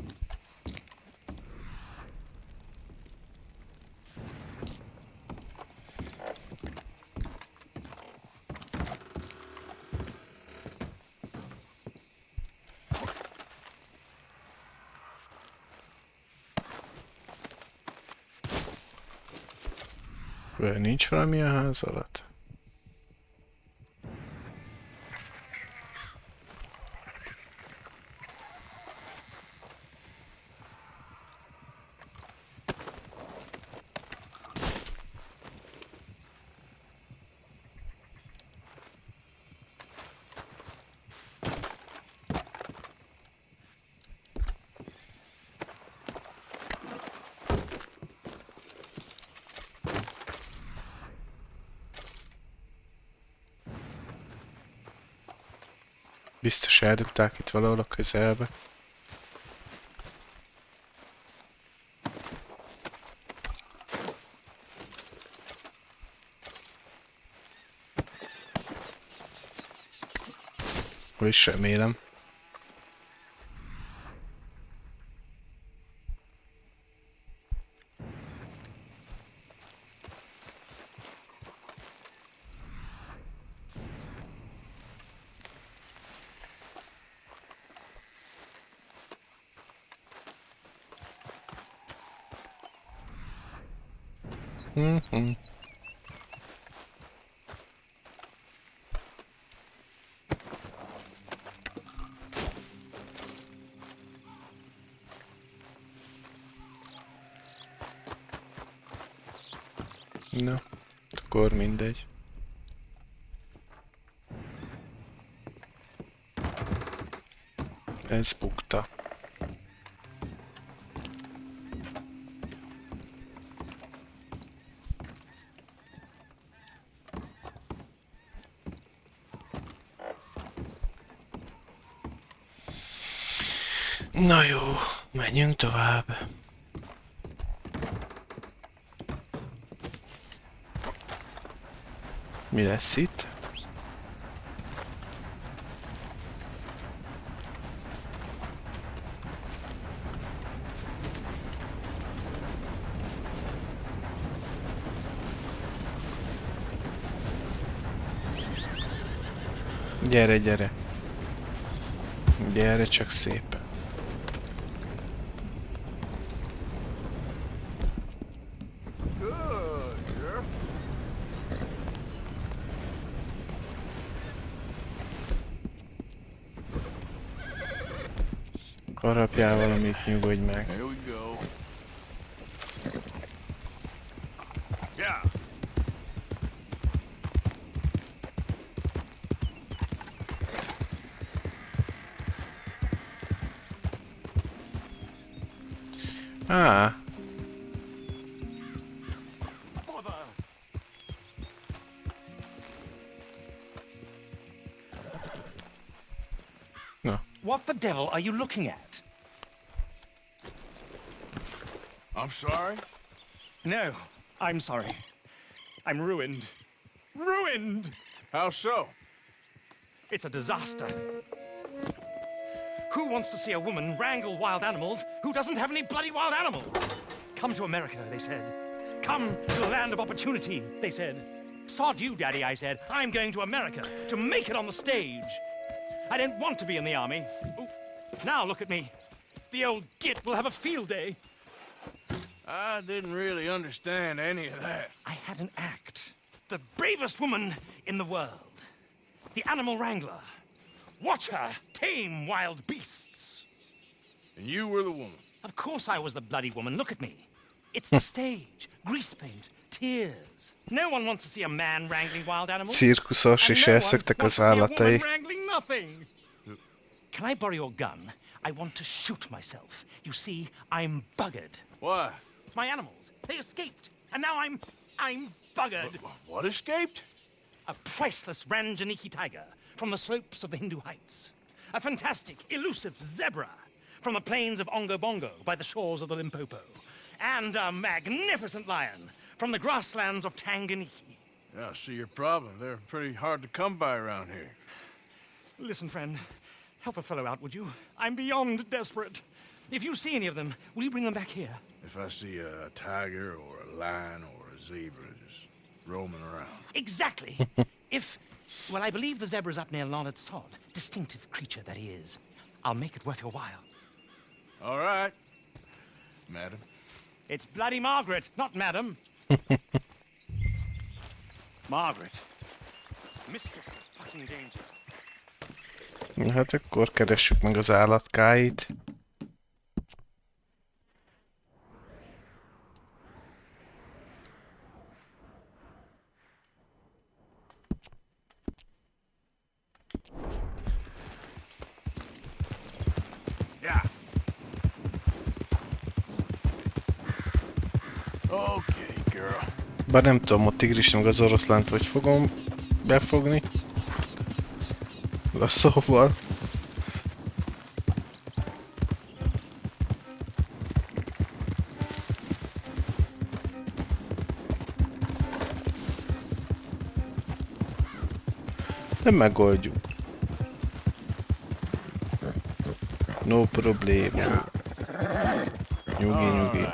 Nincs valami a ház alatt? Biztos eldugták itt valahol a közelbe. És remélem. Na, akkor mindegy. Ez bukta. Na jó, menjünk tovább. Mi lesz itt? Gyere, gyere. Gyere csak szépen. Harapjál valamit, nyugodj meg. Here we go. Yeah. Ah. No. What the devil are you looking at? I'm sorry? No, I'm sorry. I'm ruined. Ruined! How so? It's a disaster. Who wants to see a woman wrangle wild animals who doesn't have any bloody wild animals? Come to America, they said. Come to the land of opportunity, they said. Sod you, Daddy, I said. I'm going to America to make it on the stage. I don't want to be in the army. Ooh. Now look at me. The old git will have a field day. I didn't really understand any of that. I had an act. The bravest woman in the world. The animal wrangler. Watch her tame wild beasts. And you were the woman? Of course I was the bloody woman. Look at me. It's the stage. Grease paint. Tears. No one wants to see a man wrangling wild animals. Cirkuszos és elszöktek az állatai. Wrangling nothing. Can I borrow your gun? I want to shoot myself. You see, I'm buggered. Why? My animals. They escaped. And now I'm buggered. What escaped? A priceless Ranjaniki tiger from the slopes of the Hindu Heights. A fantastic, elusive zebra from the plains of Ongo Bongo by the shores of the Limpopo. And a magnificent lion from the grasslands of Tanganyika. Yeah, I see your problem. They're pretty hard to come by around here. Listen, friend. Help a fellow out, would you? I'm beyond desperate. If you see any of them, will you bring them back here? If I see a tiger or a lion or a zebra just roaming around. Exactly. Well, I believe the zebra's up near Larned Sod. Distinctive creature that he is. I'll make it worth your while. All right, madam. It's bloody Margaret, not madam. Margaret. Mistress of fucking danger. Hát akkor keressük meg az állatkáit. Yeah. Okay, girl. Bár nem tudom, a tigris meg az oroszlánt hogy fogom befogni. Lasszóval. Nem megoldjuk. No probléma. Nyugi, nyugi.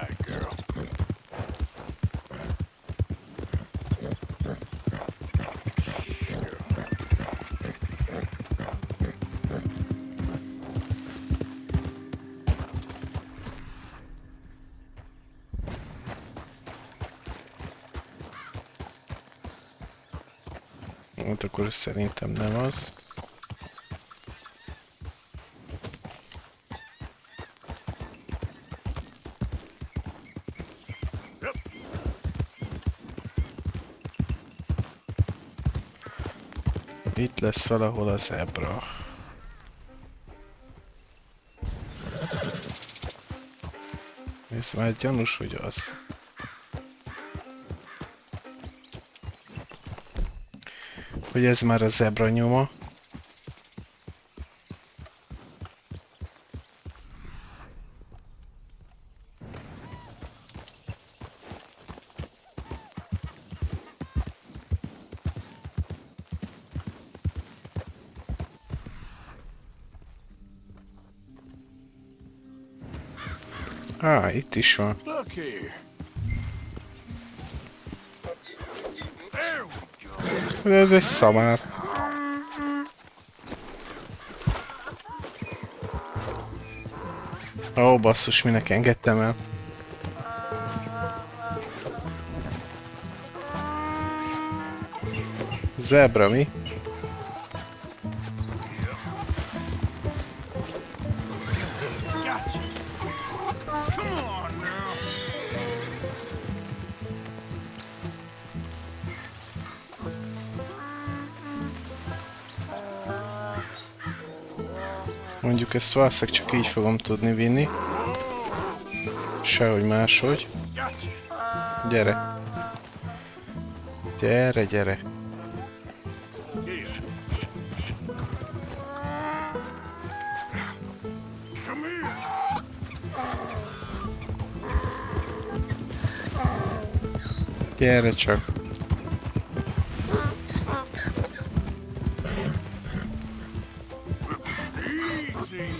Hát akkor szerintem nem az. Itt lesz valahol a zebra. Ez már gyanús, hogy az. Hogy ez már a zebra nyoma. Itt is van. Look here. De ez egy szamár. Ó, basszus, minek engedtem el. Zebra, mi? Mondjuk ezt valószínűleg csak így fogom tudni vinni. Sehogy máshogy. Gyere. Gyere, gyere. Gyere csak.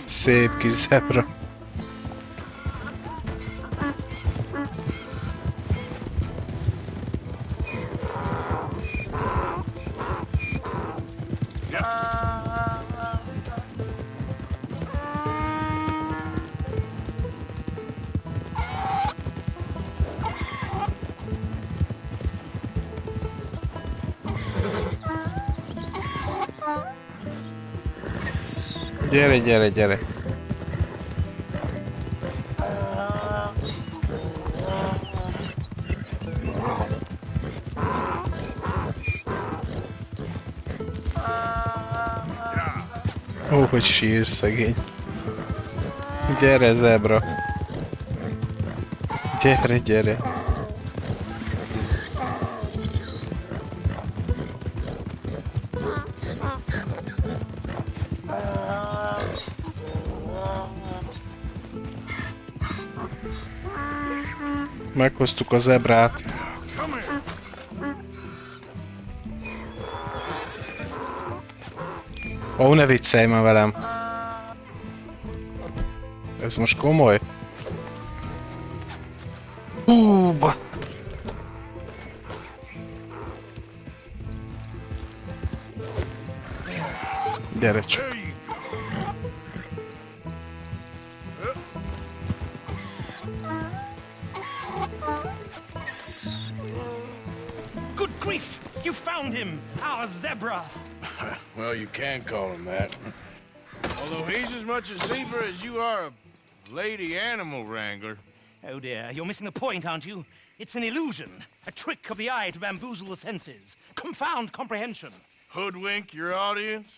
Szép kis zebra. Gyere, gyere, gyere. Ó, hogy sír szegény. Gyere, zebra. Gyere, gyere. Meghoztuk a zebrát. Ó, ne viccelj már velem. Ez most komoly? Gyere csak. Good grief! You found him! Our zebra! Well, you can call him that. Although he's as much a zebra as you are a lady animal wrangler. Oh dear, you're missing the point, aren't you? It's an illusion. A trick of the eye to bamboozle the senses. Confound comprehension. Hoodwink your audience?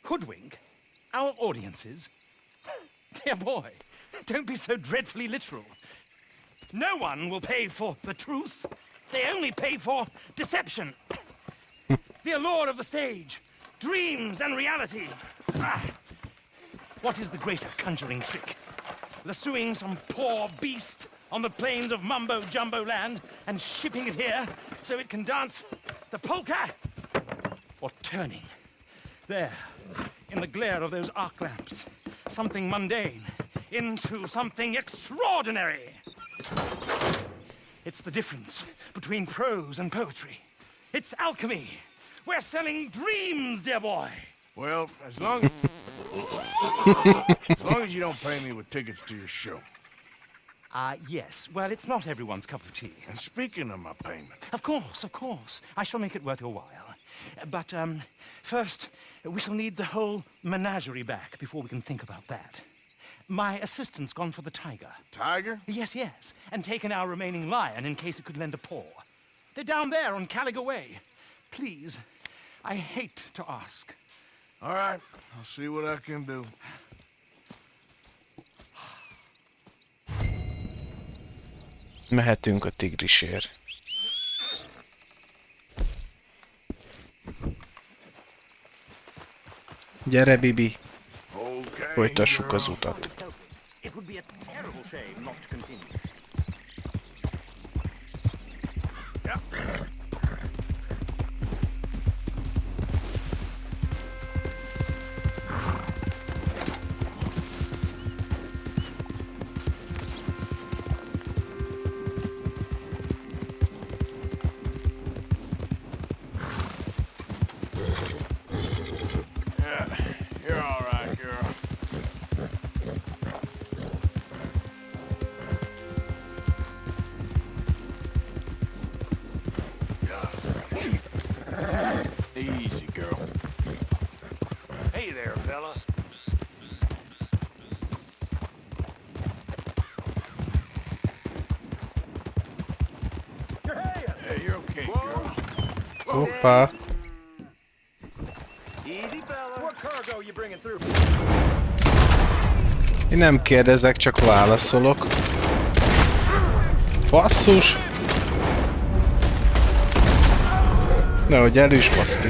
Hoodwink? Our audiences? Dear boy, don't be so dreadfully literal. No one will pay for the truth. They only pay for deception. The allure of the stage. Dreams and reality. What is the greater conjuring trick? Lassoing some poor beast on the plains of mumbo-jumbo land and shipping it here so it can dance the polka? Or turning, there, in the glare of those arc lamps, something mundane into something extraordinary? It's the difference between prose and poetry. It's alchemy. We're selling dreams, dear boy. Well, as long as you don't pay me with tickets to your show. Yes. Well, it's not everyone's cup of tea. And speaking of my payment... Of course. I shall make it worth your while. But, first, we shall need the whole menagerie back before we can think about that. My assistant's gone for the tiger. Tiger? Yes. And taken our remaining lion in case it could lend a paw. They're down there on Caliga Way. Please, I hate to ask. All right, I'll see what I can do. Mehetünk a tigrisért. Gyere, Bibi! Folytassuk az utat. It would be a terrible shame not to continue. fella. Hey, you're okay, girl. Hoppá. Easy, fella. What cargo you bringing through? Én nem kérdezek, csak válaszolok. Basszus! Nehogy el is, baszki.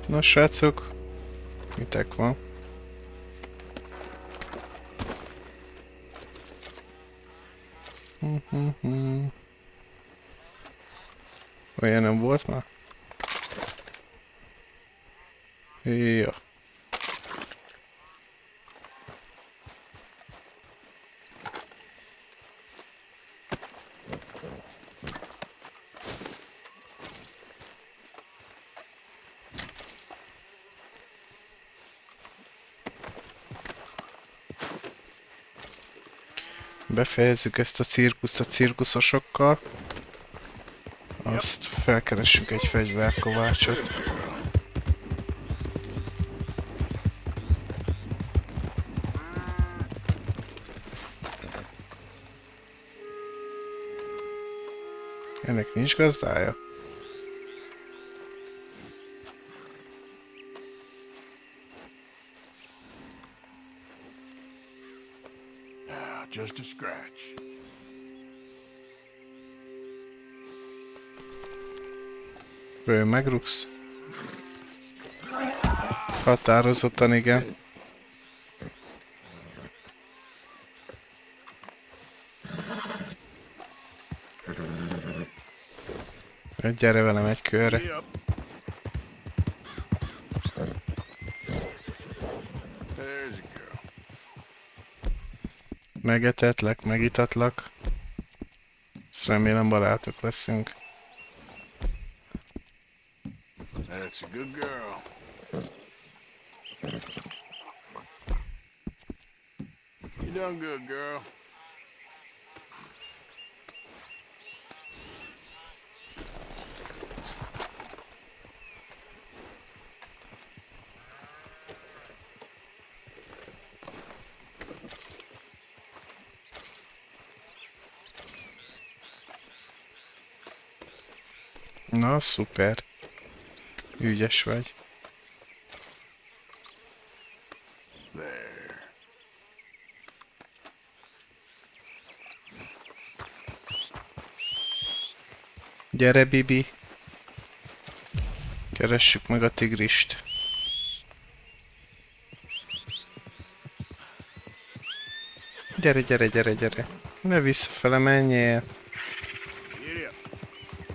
Na srácok, mitek van? Olyan nem volt már? Jó. Befejezzük ezt a cirkuszt a cirkuszosokkal. Azt felkeressük egy fegyverkovácsot. Ennek nincs gazdája? Just a scratch. Bőven megrúgsz? Határozottan igen. Gyere velem egy körre. Megetetlek, megitatlak. Ezt remélem barátok leszünk. That's a good girl. You done good, girl. Na, szuper. Ügyes vagy. Gyere, Bibi. Keressük meg a tigrist. Gyere, gyere, gyere, gyere. Ne visszafele menjél.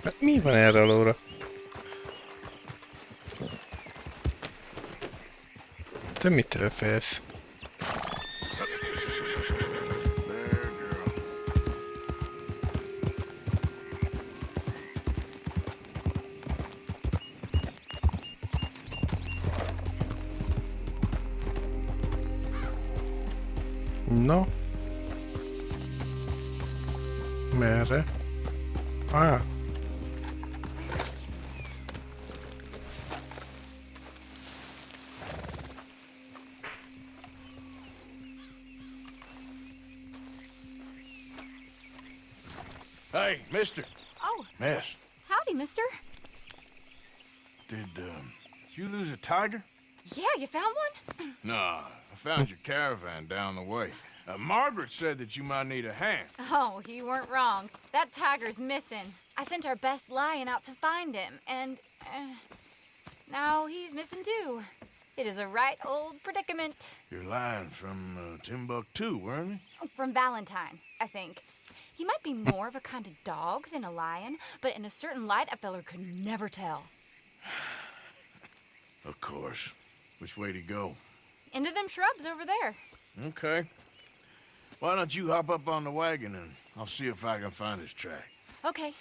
Hát mi van erre alóra? Te mitől félsz? No. Merre? Ah. Hey, mister. Oh. Miss. Howdy, mister. Did you lose a tiger? Yeah, you found one? Nah, I found your caravan down the way. Margaret said that you might need a hand. Oh, you weren't wrong. That tiger's missing. I sent our best lion out to find him, and now he's missing too. It is a right old predicament. You're lying from Timbuktu, weren't you? From Valentine, I think. He might be more of a kind of dog than a lion, but in a certain light, a feller could never tell. Of course. Which way to go? Into them shrubs over there. Okay. Why don't you hop up on the wagon and I'll see if I can find his track. Okay.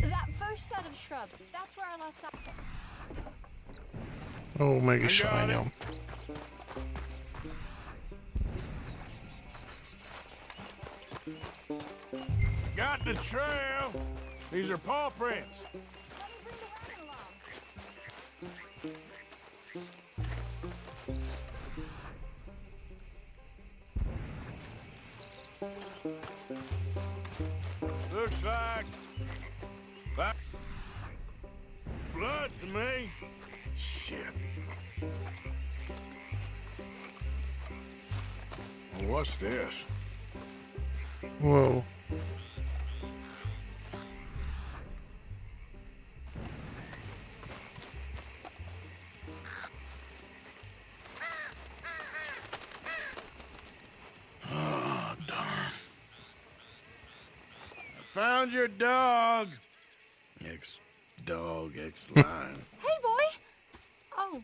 That first set of shrubs, that's where I lost sight. Ó, meg is anyom. Got the trail. These are paw prints. Looks like blood to me. Shit. Well, what's this? Whoa. Oh, darn. I found your dog. Ex-dog, ex-lion. Hey, boy! Oh,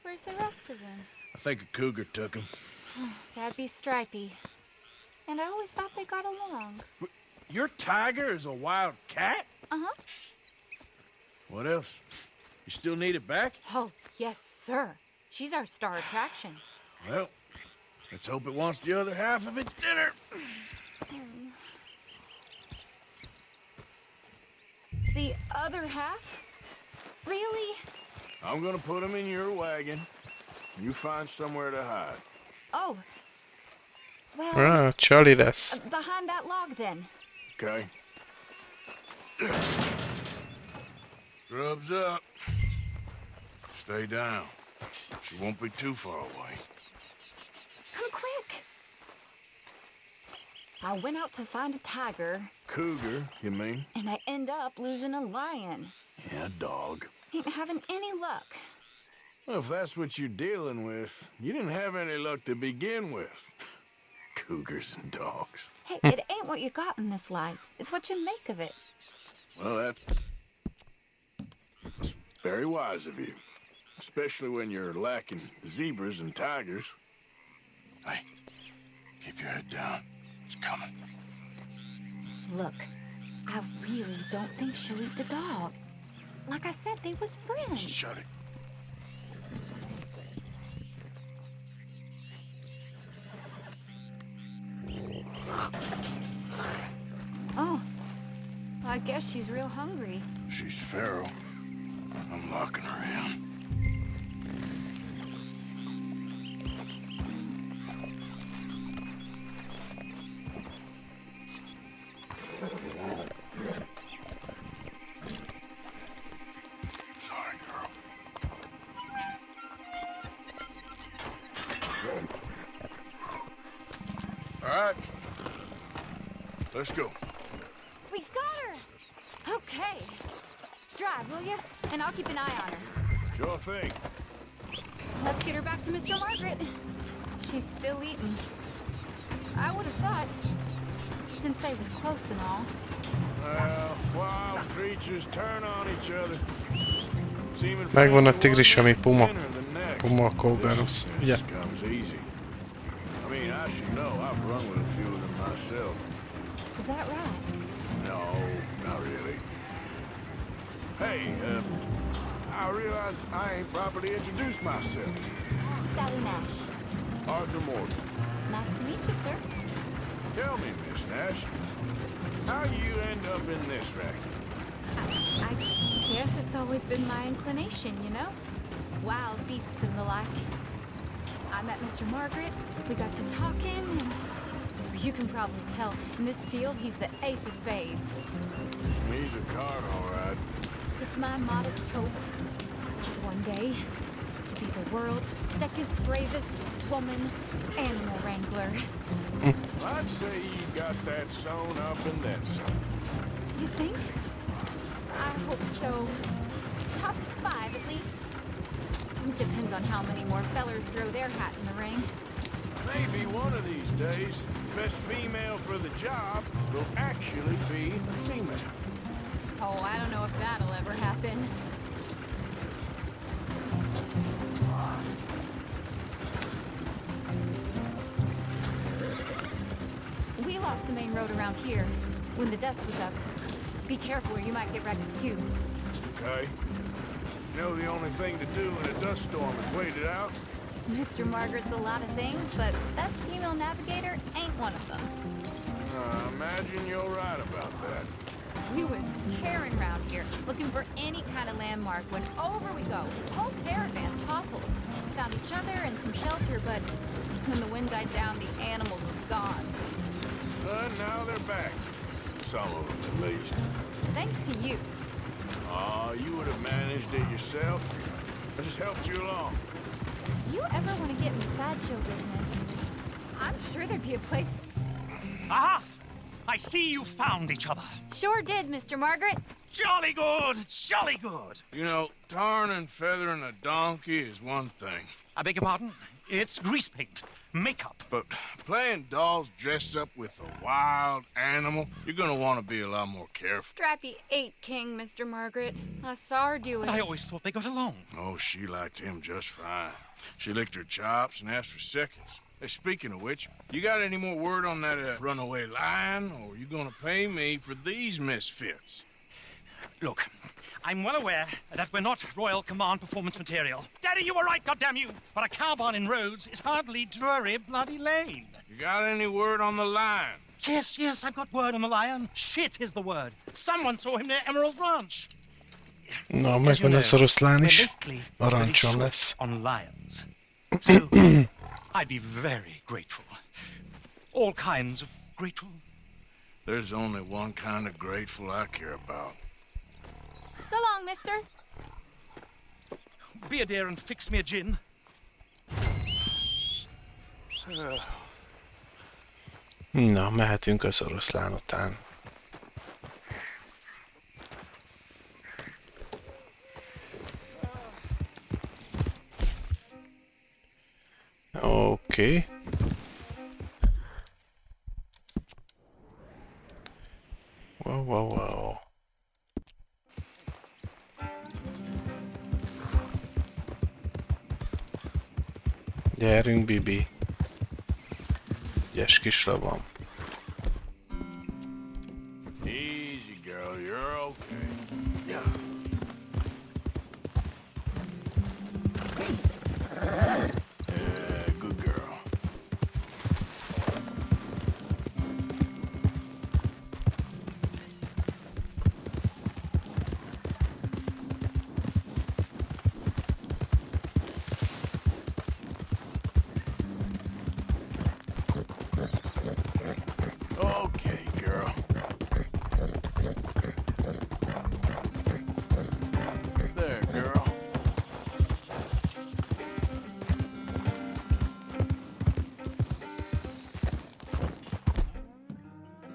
where's the rest of them? I think a cougar took him. That'd be Stripey. And I always thought they got along. Your tiger is a wild cat? Uh-huh. What else? You still need it back? Oh, yes, sir. She's our star attraction. Well, let's hope it wants the other half of its dinner. The other half? Really? I'm gonna put him in your wagon. You find somewhere to hide. Oh. Well... Ah, Charlie lesz. Behind that log, then. Okay. Grub's up. Stay down. She won't be too far away. Come quick. I went out to find a tiger. Cougar, you mean? And I end up losing a lion. Yeah, dog. Ain't having any luck. Well, if that's what you're dealing with, you didn't have any luck to begin with. Cougars and dogs. Hey, it ain't what you got in this life. It's what you make of it. Well, that's very wise of you. Especially when you're lacking zebras and tigers. Hey, keep your head down. It's coming. Look, I really don't think she'll eat the dog. Like I said, they was friends. Shut it. Oh, I guess she's real hungry. She's feral. I'm locking her in. Sorry, girl. All right. Let's go. We got her! Okay. Drive, will you? And I'll keep an eye on her. Sure thing. Let's get her back to Mr. Margaret. She's still eating. I would have thought, since they was close and all. Well, wild creatures turn on each other. Megvan a tigris, ami puma kógarus, ugye? Comes easy. I mean, I should know. I've run with a few of them myself. Is that right? No, not really. Hey, I realize I ain't properly introduced myself. Sally Nash. Arthur Morgen. Nice to meet you, sir. Tell me, Miss Nash, how you end up in this racket? I guess it's always been my inclination, you know? Wild beasts and the like. I met Mr. Margaret, we got to talking, and you can probably tell, in this field, he's the ace of spades. He's a card, all right. It's my modest hope, one day, to be the world's second bravest woman animal wrangler. I'd say you got that sewn up and then some. You think? I hope so. Top 5, at least. It depends on how many more fellers throw their hat in the ring. Maybe one of these days, best female for the job will actually be a female. Oh, I don't know if that'll ever happen. We lost the main road around here when the dust was up. Be careful or you might get wrecked too. Okay. You know the only thing to do in a dust storm is wait it out? Mr. Margaret's a lot of things, but best female navigator ain't one of them. I imagine you're right about that. We was tearing around here, looking for any kind of landmark when over we go. Whole caravan toppled. Found each other and some shelter, but when the wind died down, the animals was gone. Now they're back. Some of them, at least. Thanks to you. You would have managed it yourself. I just helped you along. You ever want to get in the sideshow business? I'm sure there'd be a place. Aha! I see you found each other. Sure did, Mr. Margaret. Jolly good, jolly good. You know, tarring and feathering a donkey is one thing. I beg your pardon? It's grease paint, makeup. But playing dolls dressed up with a wild animal, you're gonna want to be a lot more careful. Strappy ate King, Mr. Margaret. I saw her do it. I always thought they got along. Oh, she liked him just fine. She licked her chops and asked for seconds. Hey, speaking of which, you got any more word on that runaway lion, or are you gonna pay me for these misfits? Look, I'm well aware that we're not Royal Command performance material. Daddy, you were right, goddamn you! But a cow barn in Rhodes is hardly Drury Bloody Lane. You got any word on the lion? Yes, I've got word on the lion. Shit is the word. Someone saw him near Emerald Ranch. Na, megvan az oroszlán is. Arancsom lesz. On lions. So, I'd be very grateful. All kinds of grateful. There's only one kind of grateful I care about. So long, mister. Be a dear and fix me a gin. Na, mehetünk az oroszlán után. Oké. Wow. Gyerünk, Bibi. Ügyes kis lavam. Easy, girl, you're okay. Good girl. Okay, girl. There, girl.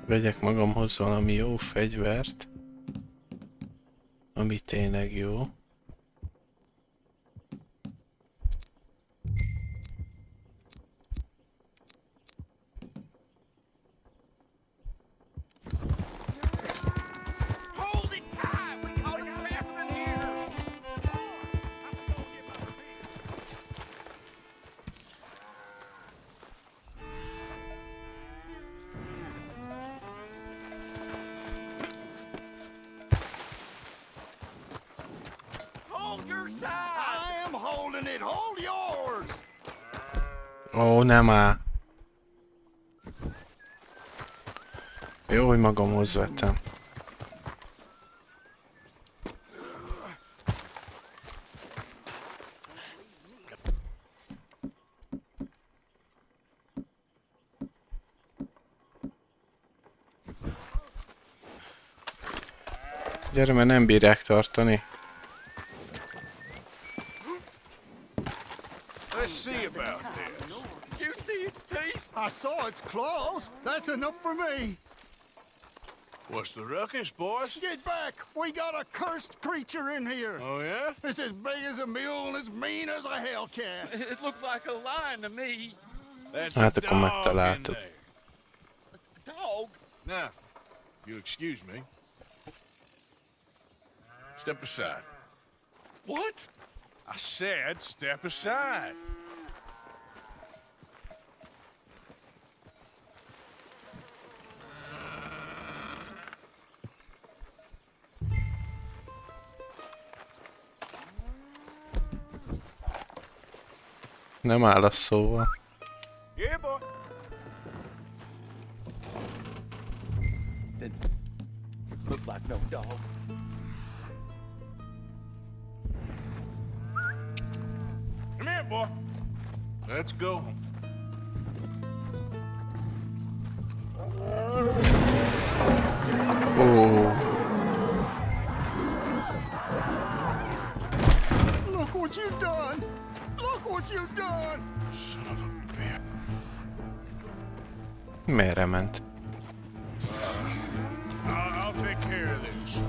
Vegyek magamhoz valami jó fegyvert, ami tényleg jó. Ó, nem áll. Jó, hogy magamhoz vettem. Gyere, mert nem bírják tartani. Let's see about this. Did you see its teeth? I saw its claws. That's enough for me. What's the ruckus, boys? Get back! We got a cursed creature in here. Oh, yeah? It's as big as a mule and as mean as a hellcat. It looked like a lion to me. That's Hát a akkor dog in megtaláltuk. there. A dog? Now, you excuse me. Step aside. What? I said step aside. Nem áll a szóval. Yeah, boy. that, boy. Let's go. Ó, Look what you've done! Look what you've done! Son of a bitch. merre ment? I'll take care of this.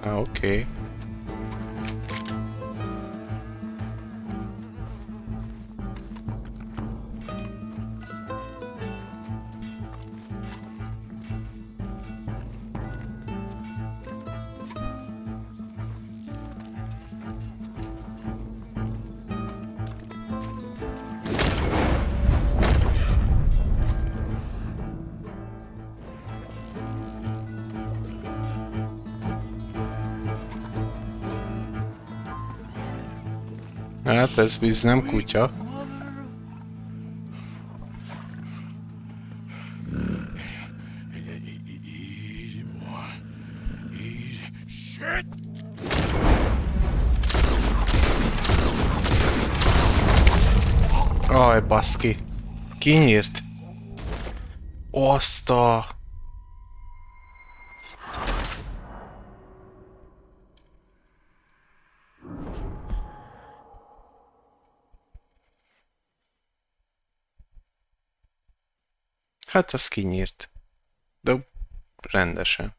Oké. Hát ez biz nem kutya. Easy, boy. Easy. Shit! Aj, baszki. Kinyírt. Azt a... Hát az kinyírt. De rendesen.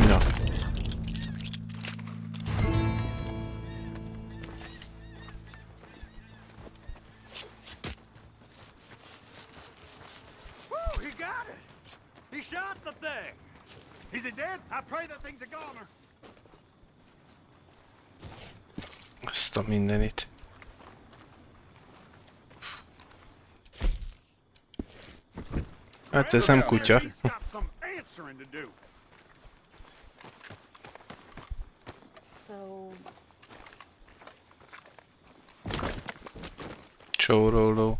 Na. Woo, he got it! He shot the thing! Is it dead? I pray that thing's a goner. Azt a mindenit. Hát ez nem kutya. He's got some answering to do. So, Csóróló.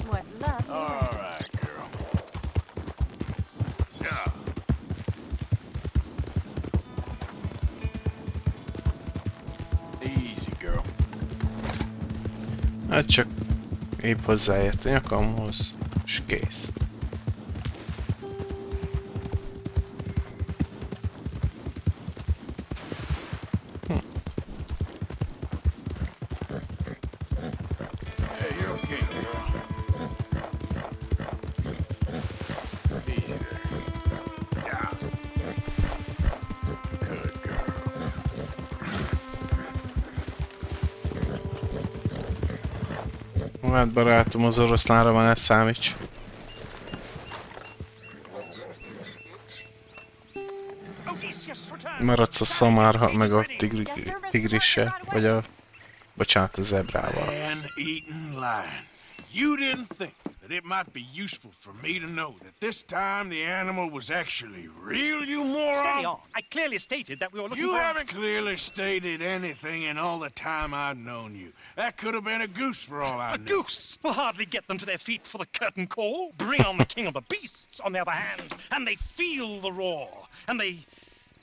what love you All right, girl. Yeah. Easy, girl. Hát csak épp hozzáért a nyakamhoz, és kész. Hey, you're okay, girl. Easy there. Yeah. Good girl. Hát barátom, az oroszlánra már ne számíts. Maradsz a Szamár, meg a tigrissel, vagy a... bocsánat, a zebrával. Man-eating lion. You didn't think that it might be useful for me to know that this time the animal was actually real, you moron? Steady on. I clearly stated that we were looking You for... haven't clearly stated anything in all the time I've known you. That could have been a goose for all I A knew. goose will hardly get them to their feet for the curtain call. Bring on the king of the beasts, on the other hand, and they feel the roar. And they,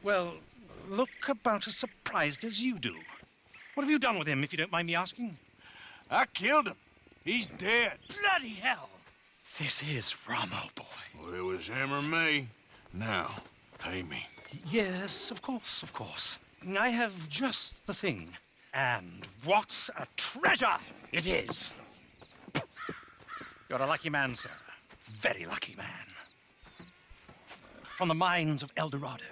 well, look about as surprised as you do. What have you done with him, if you don't mind me asking? I killed him. He's dead. Bloody hell! This is Ramo, boy. Well, it was him or me. Now, pay me. Yes, of course, of course. I have just the thing. And what a treasure it is! You're a lucky man, sir. Very lucky man. From the mines of El Dorado,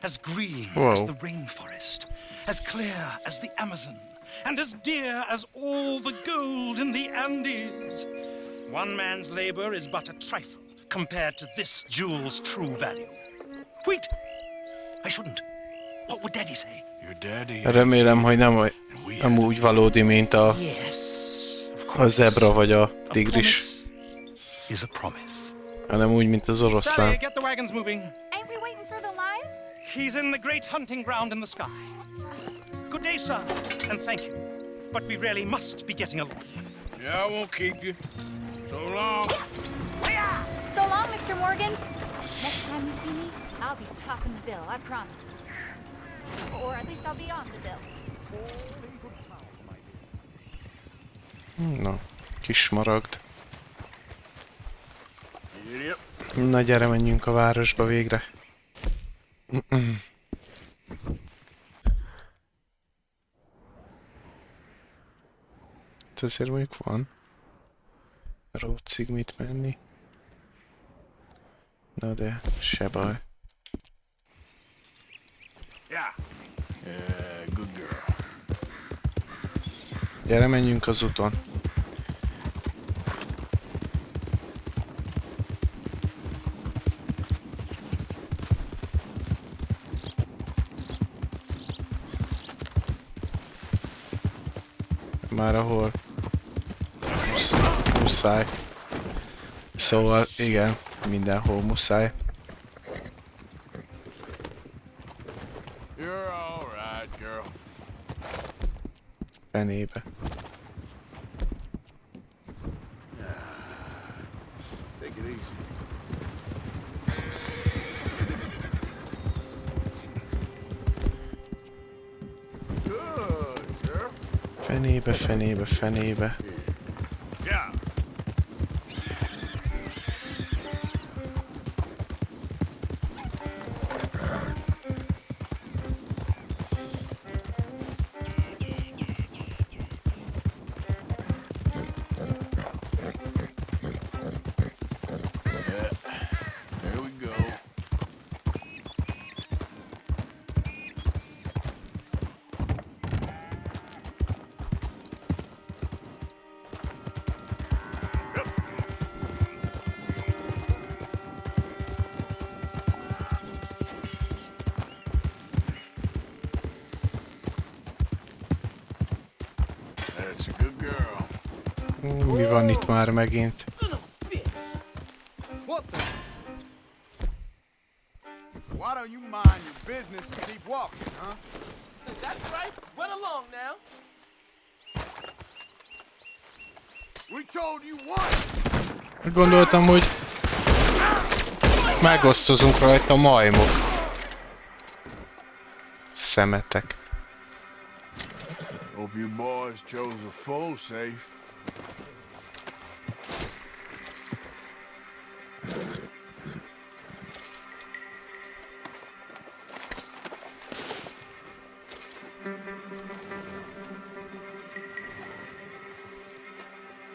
as green as the rainforest, as clear as the Amazon, and as dear as all the gold in the Andes. One man's labor is but a trifle compared to this jewel's true value. Wait! I shouldn't. What would Daddy say? Your daddy. Remélem, hogy nem úgy valódi, mint a zebra vagy a tigris, Is a promise. hanem úgy, mint az oroszlán. Sally, get the wagons moving. Ain't we waiting for the lion? He's in the great hunting ground in the sky. Good day, sir, and thank you. But we really must be getting along. Yeah, I won't keep you. So long. So long, Mr. Morgan. Next time you see me, I'll be topping the bill, I promise. Or at least I'll be on the bill. Na, kis smaragd. Na gyere, menjünk a városba végre. Azért mondjuk van rócig mit menni. Na de se baj. Yeah. Good girl. Gyere, menjünk az úton. Már ahol muszáj. Szóval igen, mindenhol muszáj. You're all right, girl. Fenébe. Take it easy. Good girl. Fenébe, fenébe, fenébe. Yeah. There we go. That's a good girl. Mi van itt már megint? What the? Why don't you mind your business and keep walking, huh? That's right. Run along now. We told you once. Gondoltam, hogy megosztozunk rajta majmok. Szemetek. Hope you boys chose a full safe.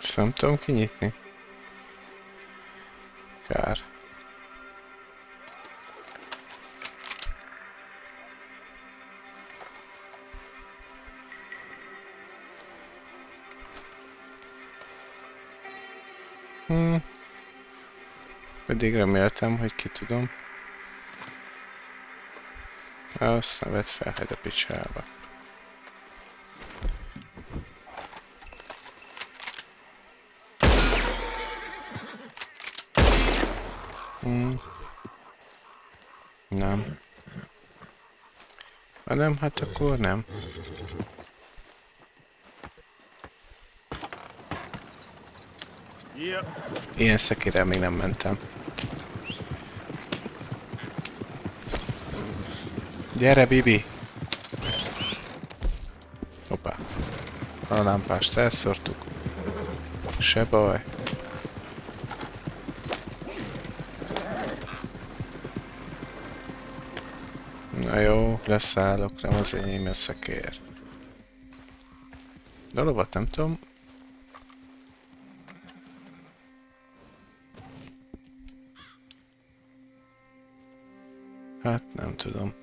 Ezt nem tudom kinyitni. Kár. Pedig reméltem, hogy ki tudom. Azt ne vedd fel, hogy a picsába. Nem. Ha nem, hát akkor nem. Ilyen szekére még nem mentem. Gyere, Bibi! Hoppá. A lámpást elszórtuk. Se baj. Na jó, leszállok, nem az enyém a szekér. De a lovat nem tudom. Hát nem tudom.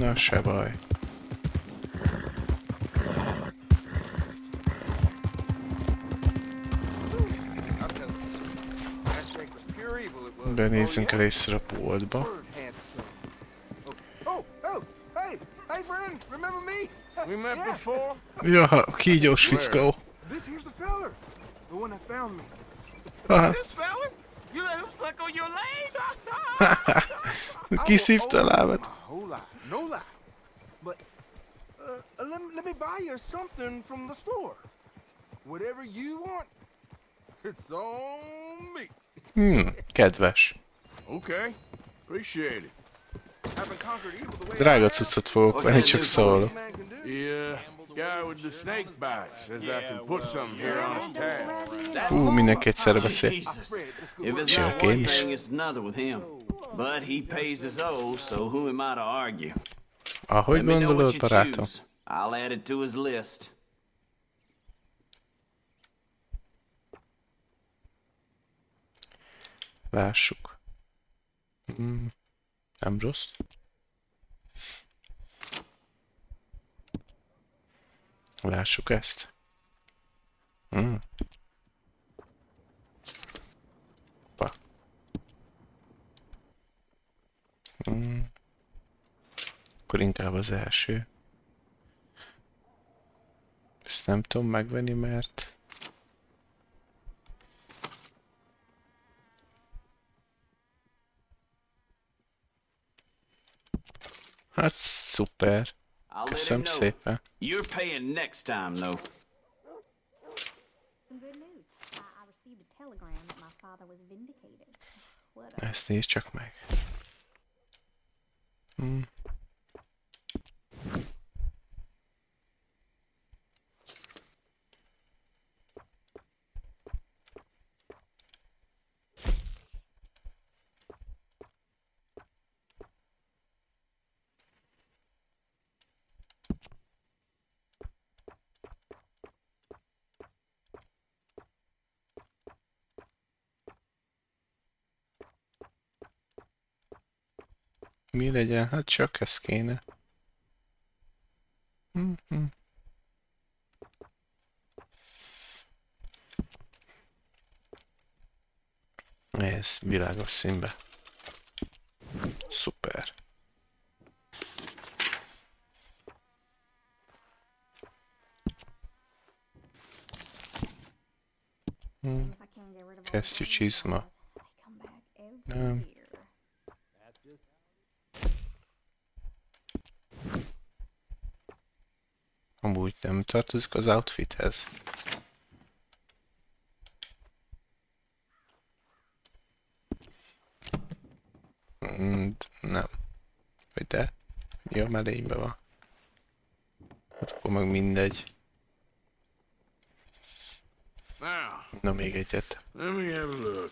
Na se baj. Benézzünk először a boltba. Hey, friend, remember me? We met before? Ja, kígyós fickó. Here's the feller, the one that found me. This fella? You let him suck on your leg? Kiszívta a lábad. Whole lot, no lie. But let me buy you something from the store. Whatever you want, it's on me. Kedves. Okay, appreciate it. Drága cuccot fogok venni, csak szólok. The guy with the snake bite says I can put something here on his tab. Mindenki egyszerre beszél. If it's not one thing, it's another with him. But he pays his owe, so who am I to argue? Ahogy gondolod, barátom. I'll add it to his list. Lássuk. Nem rossz. Lássuk ezt. Pa. Akkor inkább az első. Ezt nem tudom megvenni, mert... Hát szuper. Köszönöm szépen. You're paying next time, though. Some good news. I received a telegram that my father was vindicated. Ezt nézd csak meg. Mi legyen? Hát csak ez kéne. Ez világos színbe. Szuper. Kesztyű csizma. Nem. Amúgy nem tartozik az outfithez. Nem. Vagy de? Jó, melényben van. Hát akkor meg mindegy. Na, még egyet. Let me have a look.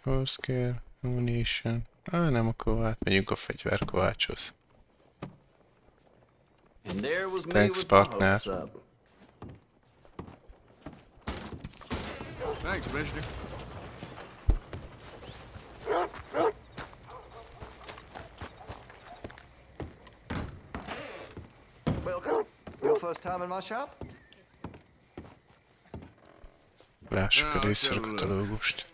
Horse ammunition. Nem, akkor átmegyünk a fegyverkovácshoz. Thanks, partner. Thanks, mister. Welcome. Your first time in my shop? Lássuk először a katalógust.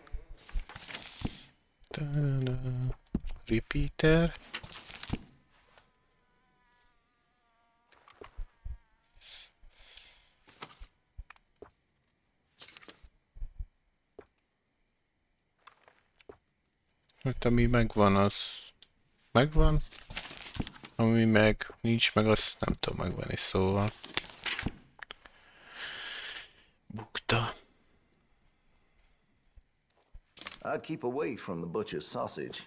Repeater. Hát ami megvan, az megvan. Ami meg nincs meg, azt nem tudom megvenni, szóval. Bukta. I'd keep away from the butcher's sausage.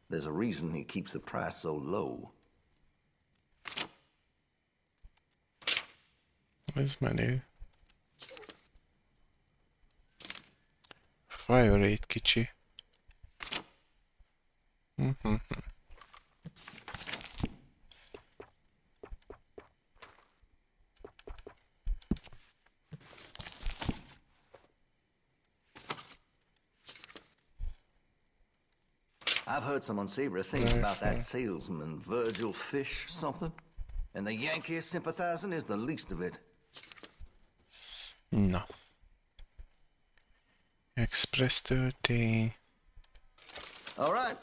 There's a reason he keeps the price so low. Ez menő. Fire rate kicsi. I've heard some unsavory things about that salesman, Virgil Fish something. And the Yankee sympathizing is the least of it. Na. Express töltény. All right.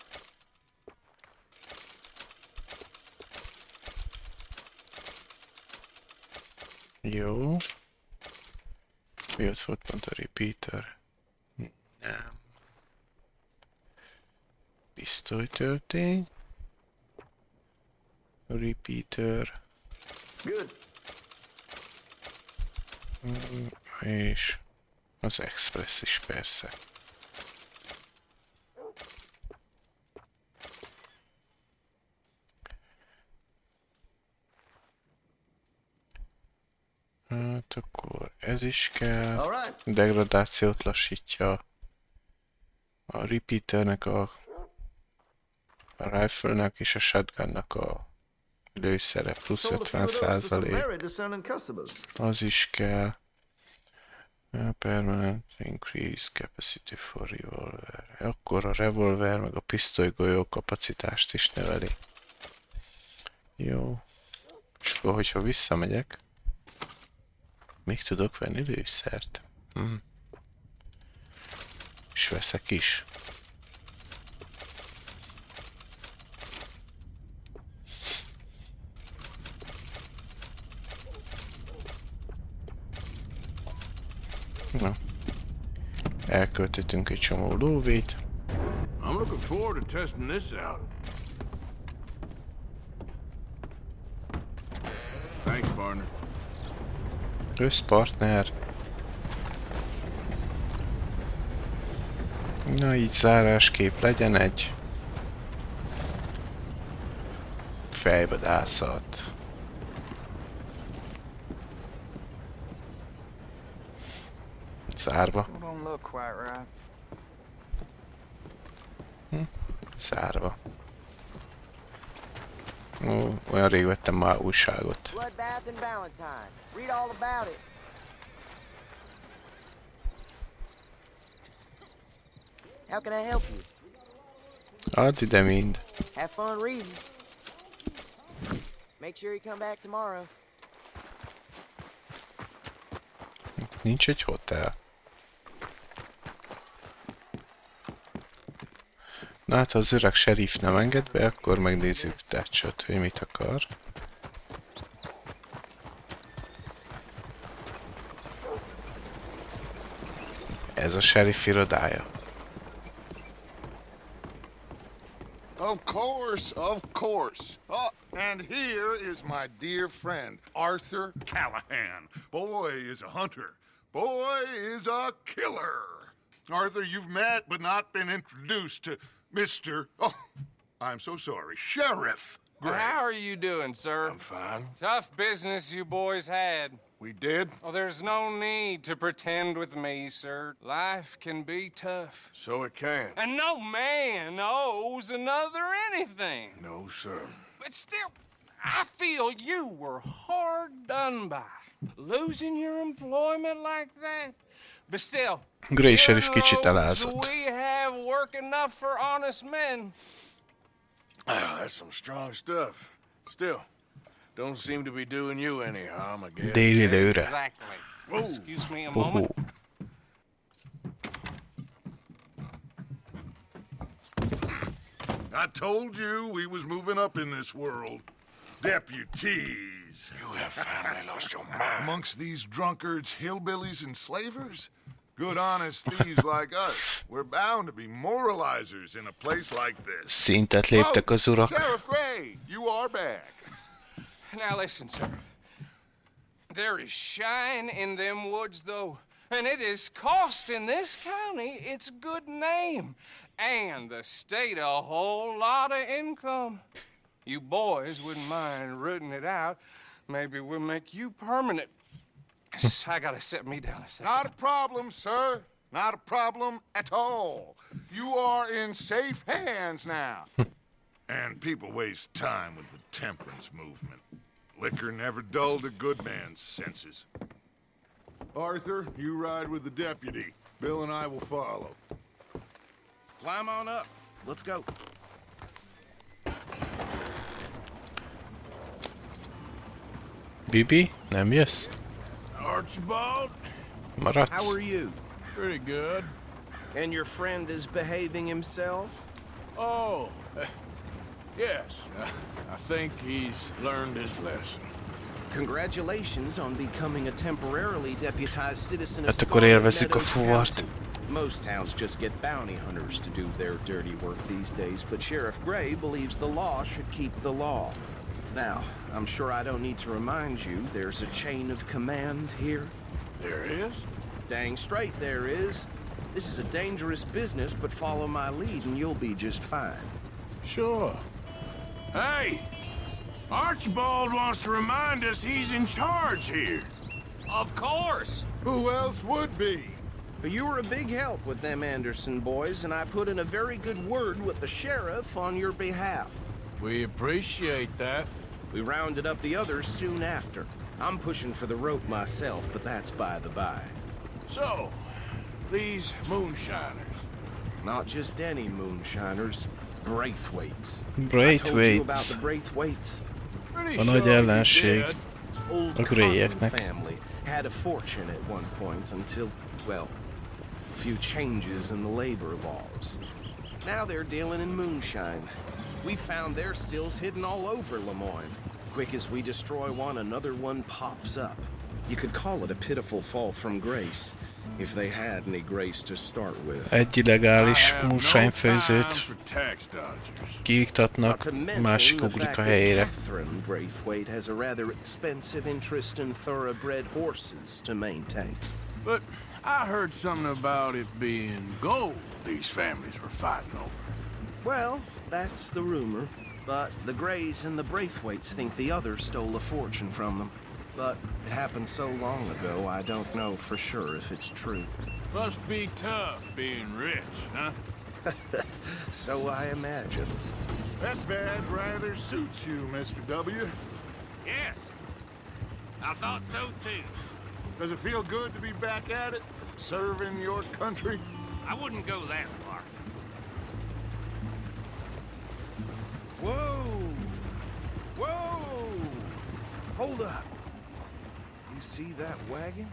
Jó. Mi ott volt pont a repeater? Nem. Pisztolytöltény. Repeater. Good. És az express is persze. Hát akkor ez is kell. Degradációt lassítja. A repeaternek, a rifle-nek és a shotgunnak a lőszere plusz 50%. Az is kell. Permanent increase capacity for revolver. Akkor a revolver meg a pisztolygolyó kapacitást is növeli. Jó. És akkor, hogyha visszamegyek, még tudok venni lőszert. És veszek is. Na. Elköltöttünk egy csomó lóvét. I'm looking forward to testing this out. Thanks, partner. Összpartner. Na így zárásképp legyen egy fejvadászat. Zárva. Zárva. Ó, olyan rég vettem már újságot. How can I help you? Add ide mind. Have fun reading. Make sure you come back tomorrow. Nincs egy hotel. Na hát, ha az öreg sheriff nem enged be, akkor megnézzük Dutchot, hogy mit akar. Ez a sheriff irodája. Of course, of course. Oh, and here is my dear friend, Arthur Callahan. Boy is a hunter. Boy is a killer. Arthur, you've met but not been introduced to Mr. Oh, I'm so sorry, Sheriff Gray. How are you doing, sir? I'm fine. Tough business you boys had. We did? Oh, there's no need to pretend with me, sir. Life can be tough. So it can. And no man owes another anything. No, sir. But still, I feel you were hard done by. Losing your employment like that. But still, Gray sheriff kicsit elázott. we have work enough for honest men. Oh, that's some strong stuff. Still, don't seem to be doing you any harm, I guess. Déli lőre. Exactly. Excuse me a moment. I told you we was moving up in this world. Deputies. You have finally lost your mind. Amongst these drunkards, hillbillies, and slavers? Good, honest thieves like us. We're bound to be moralizers in a place like this. Szintet léptek az urak. Sheriff Gray, you are back. Now listen, sir. There is shine in them woods, though, and it is costing this county its good name and the state a whole lot of income. You boys wouldn't mind rooting it out. Maybe we'll make you permanent. I gotta set me down a second. Not a problem, sir. Not a problem at all. You are in safe hands now. And people waste time with the temperance movement. Liquor never dulled a good man's senses. Arthur, you ride with the deputy. Bill and I will follow. Climb on up. Let's go. Bibi, nem jössz? Archibald? Maradsz? How are you? Pretty good. And your friend is behaving himself? Oh, yes. I think he's learned his lesson. Congratulations on becoming a temporarily deputized citizen of Hát akkor élvezzük a Meadows fuvart. County. Most towns just get bounty hunters to do their dirty work these days, but Sheriff Gray believes the law should keep the law. Now, I'm sure I don't need to remind you, there's a chain of command here. There is? Dang straight there is. This is a dangerous business, but follow my lead and you'll be just fine. Sure. Hey! Archibald wants to remind us he's in charge here. Of course! Who else would be? You were a big help with them Anderson boys, and I put in a very good word with the sheriff on your behalf. We appreciate that. We rounded up the others soon after. I'm pushing for the rope myself, but that's by the by. So, these moonshiners. Not just any moonshiners. Braithwaites. Braithwaites. I told you about the Braithwaites. A nagy ellenség a Greyeknek. Family had a fortune at one point until, well, a few changes in the labor laws. Now they're dealing in moonshine. We found their stills hidden all over Lemoyne. Quick as we destroy one, another one pops up. You could call it a pitiful fall from grace, if they had any grace to start with. Egy illegális moonshine-főzőt kiiktatnak, másik ugrik a helyére. Catherine Braithwaite has a rather expensive interest in thoroughbred horses to maintain. But I heard something about it being gold these families were fighting over. Well, that's the rumor. But the Greys and the Braithwaites think the others stole a fortune from them. But it happened so long ago, I don't know for sure if it's true. Must be tough being rich, huh? So I imagine. That badge rather suits you, Mr. W. Yes. I thought so too. Does it feel good to be back at it? Serving your country? I wouldn't go that far. Whoa! Whoa! Hold up. You see that wagon?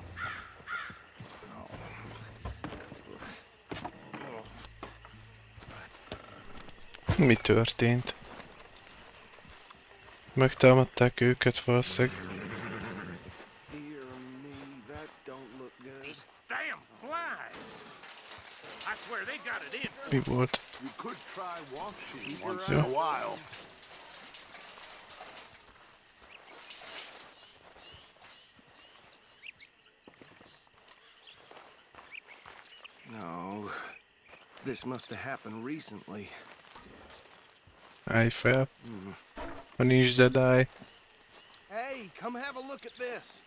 Mi történt? Megtámadták őket valószínűleg. These damn flies! I swear they got it in. Mi volt? You could try washing once in a while. No. This must have happened recently. Állj fel. Ha nincs dead eye. Hey, come have a look at this.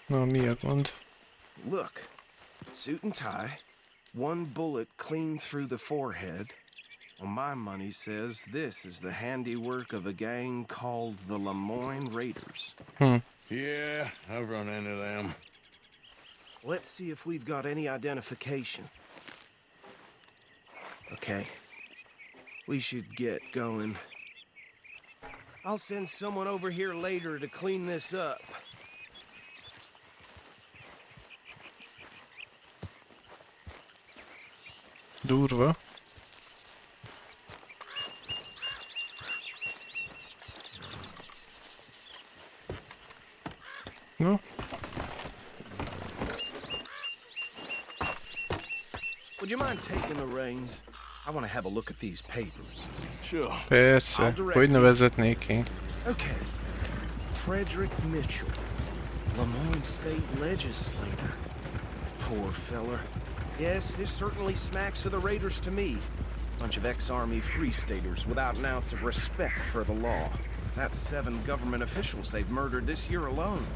Na, mi a gond? Look. Suit and tie. One bullet clean through the forehead. Well, my money says this is the handiwork of a gang called the Lemoyne Raiders. Yeah, I've run into them. Let's see if we've got any identification. Okay. We should get going. I'll send someone over here later to clean this up. Durva. No? Would you mind taking the reins? I want to have a look at these papers. Sure. Persze, hogy ne vezetnék én? Okay. Frederick Mitchell, Lemoyne State Legislator. Poor feller. Yes, this certainly smacks of the Raiders to me. Bunch of ex-Army Free Staters without an ounce of respect for the law. That's 7 government officials they've murdered this year alone.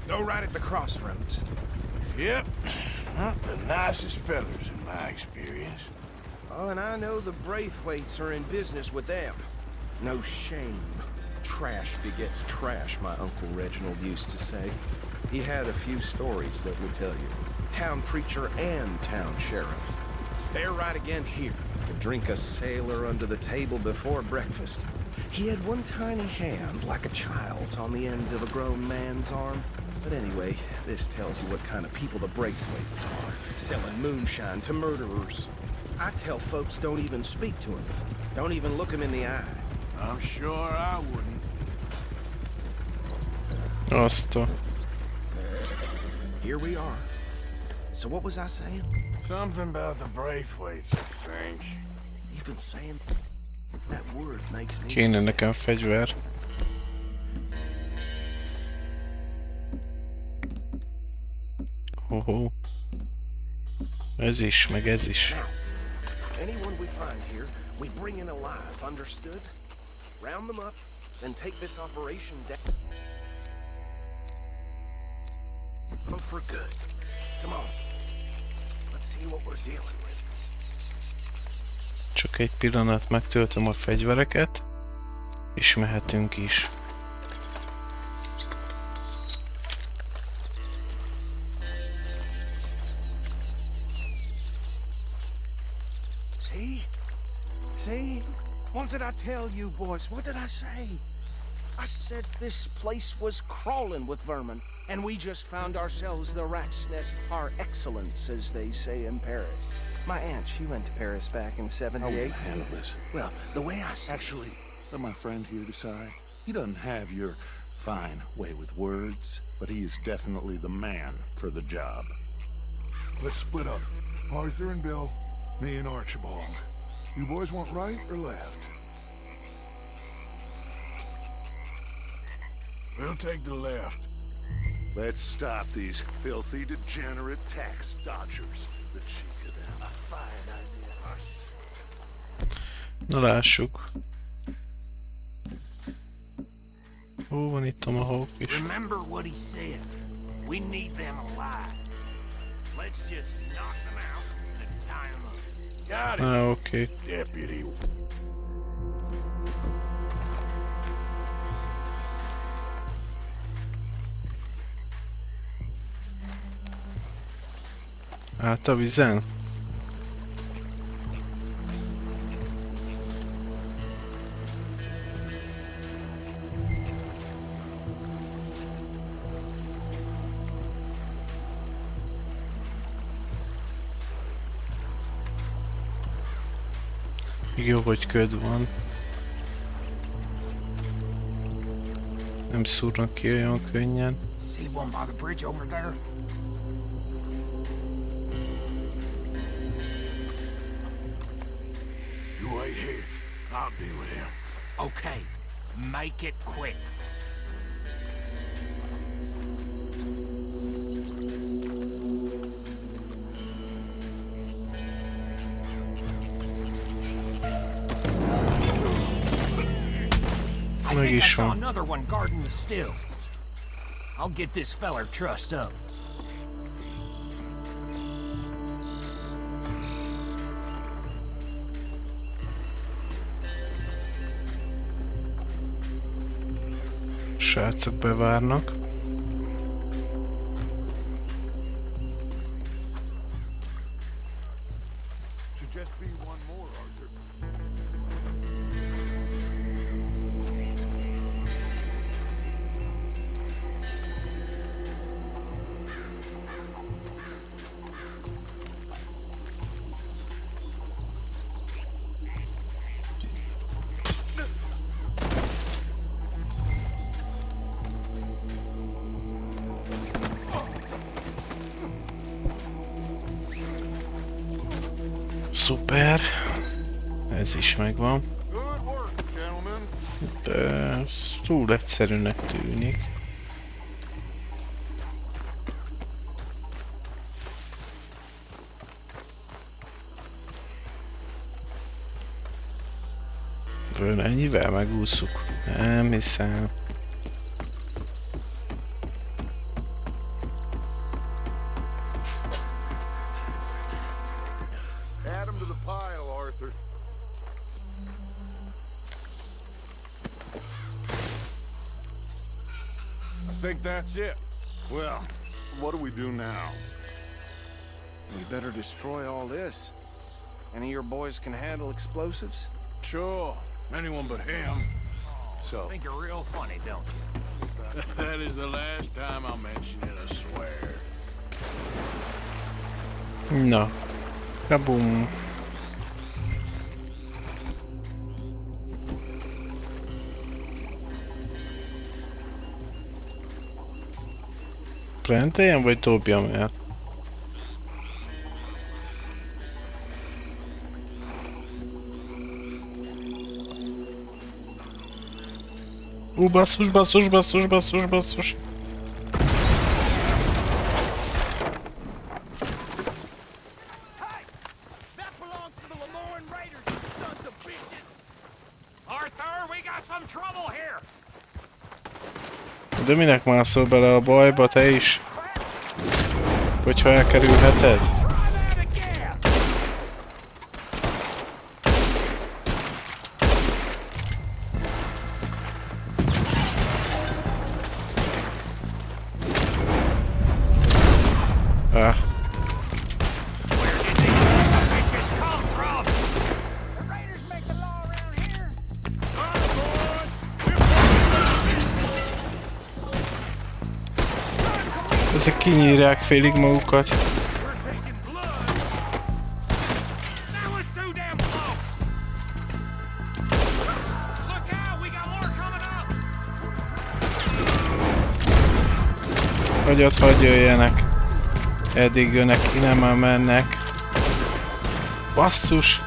Go right at the crossroads. Yep. Not the nicest fellas in my experience. Oh, and I know the Braithwaites are in business with them. No shame. Trash begets trash, my Uncle Reginald used to say. He had a few stories that would tell you. Town preacher and town sheriff. They're right again here. To drink a sailor under the table before breakfast. He had one tiny hand, like a child's, on the end of a grown man's arm. But anyway, this tells you what kind of people the Braithwaites are. Selling moonshine to murderers. I tell folks don't even speak to him. Don't even look him in the eye. I'm sure I wouldn't. Asta. Here we are. So what was I saying? Something about the Braithwaites, I think. You've been saying that word makes me Kéne nekem fegyver. Hoho. Ez is, meg ez is. Anyone we find here, we bring in alive, understood? Round them up, then take this operation down. For good. Come on. Let's see what we're dealing with. Csak egy pillanat, megtöltöm a fegyvereket, és mehetünk is. See? See? What did I tell you, boys? What did I say? I said this place was crawling with vermin, and we just found ourselves the rat's nest par excellence, as they say in Paris. My aunt, she went to Paris back in '78. How will you handle this? Well, the way I see... Actually, let my friend here decide. He doesn't have your fine way with words, but he is definitely the man for the job. Let's split up. Arthur and Bill, me and Archibald. You boys want right or left? We'll take the left. Let's stop these filthy, degenerate tax dodgers. The cheek of them. A fine idea. Na lássuk. Ó, van itt tomahawk is. Remember what he said. We need them alive. Let's just knock them out and tie them up. Got it. Ah, oké. Deputy. Át a vizen? Jó, hogy köd van. Nem szúrnak ki olyan könnyen. See one by the bridge over there? You wait here. I'll deal with him. Okay, make it quick. I think I saw another one guarding the still. I'll get this feller trussed up. Srácok bevárnak. Should just be one more, Arthur. Szuper. Ez is megvan. De ez túl egyszerűnek tűnik. Föl ennyivel megúszuk? Nem hiszem. Add them to the pile, Arthur. I think that's it. Well, what do we do now? We better destroy all this. Any of your boys can handle explosives? Sure. Anyone but him. So. Think you're real funny, don't you? That is the last time I'll mention it, I swear. Na. Kabum. Prenteljem, vagy dobjam el? Basszus, basszus, basszus, basszus, basszus. De minek mászol bele a bajba, te is? Hogyha elkerülheted? Ah. Ezek kinyírják félig magukat. Hagyjad, hadd jöjjenek. Eddig jönnek, innen már mennek. Basszus!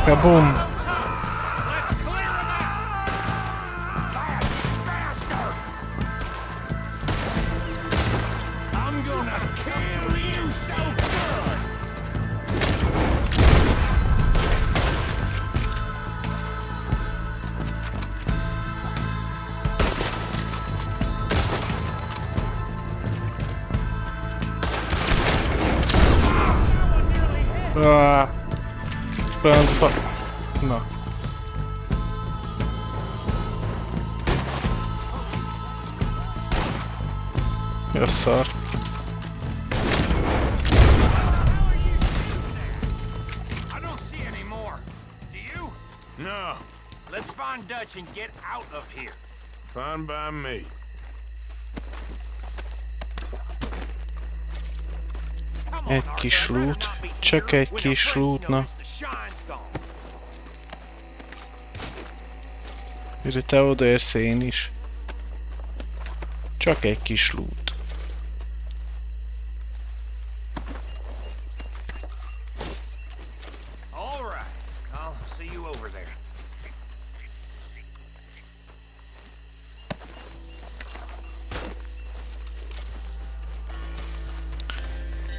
Kaboom! Na. Mi a szar? No. Let's find Dutch and get out of here. Fine by me. Egy kis loot. Csak egy kis loot, na. Mire te odaérsz, én is. Csak egy kis loot.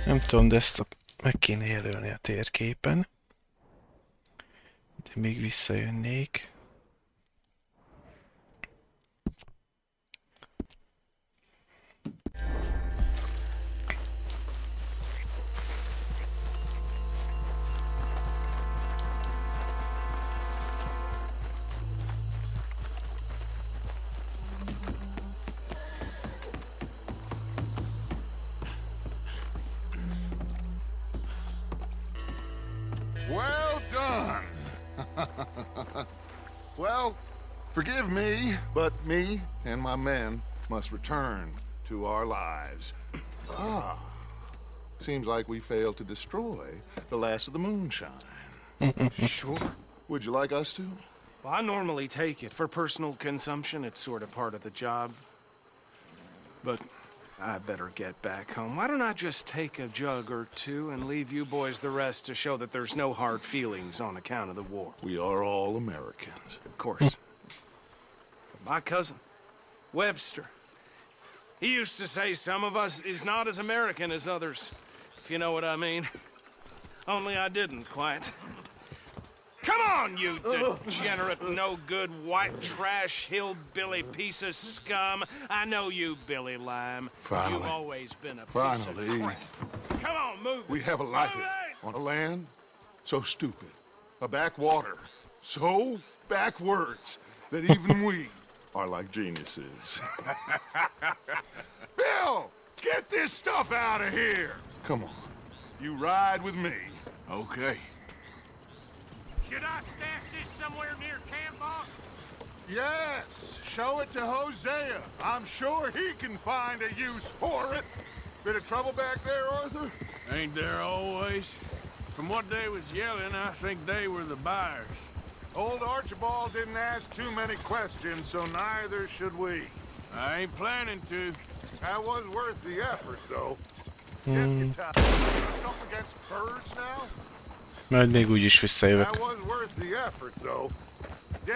Nem tudom, de ezt meg kéne jelölni a térképen. De még visszajönnék. Well done. Well, forgive me, but me and my men must return to our lives. Ah, seems like we failed to destroy the last of the moonshine. Sure. Would you like us to? Well, I normally take it. For personal consumption, it's sort of part of the job. But I better get back home. Why don't I just take a jug or two and leave you boys the rest to show that there's no hard feelings on account of the war? We are all Americans. Of course. My cousin, Webster, he used to say some of us is not as American as others, if you know what I mean. Only I didn't quite. Come on, you degenerate, no-good, white trash, hillbilly piece of scum. I know you, Billy Lime. Finally. You've always been a piece Finally. of crap. Come on, move. We have a life on a land so stupid, a backwater so backwards, that even we are like geniuses. Bill, get this stuff out of here. Come on, you ride with me. Okay. Should I stash this somewhere near camp, boss? Yes, show it to Hosea. I'm sure he can find a use for it. Bit of trouble back there, Arthur? Ain't there always? From what they was yelling, I think they were the buyers. Old Archibald didn't ask too many questions, so neither should we. I ain't planning to. That was worth the effort, though. Something against birds now? Majd még úgyis visszajövök. That was worth the effort, though.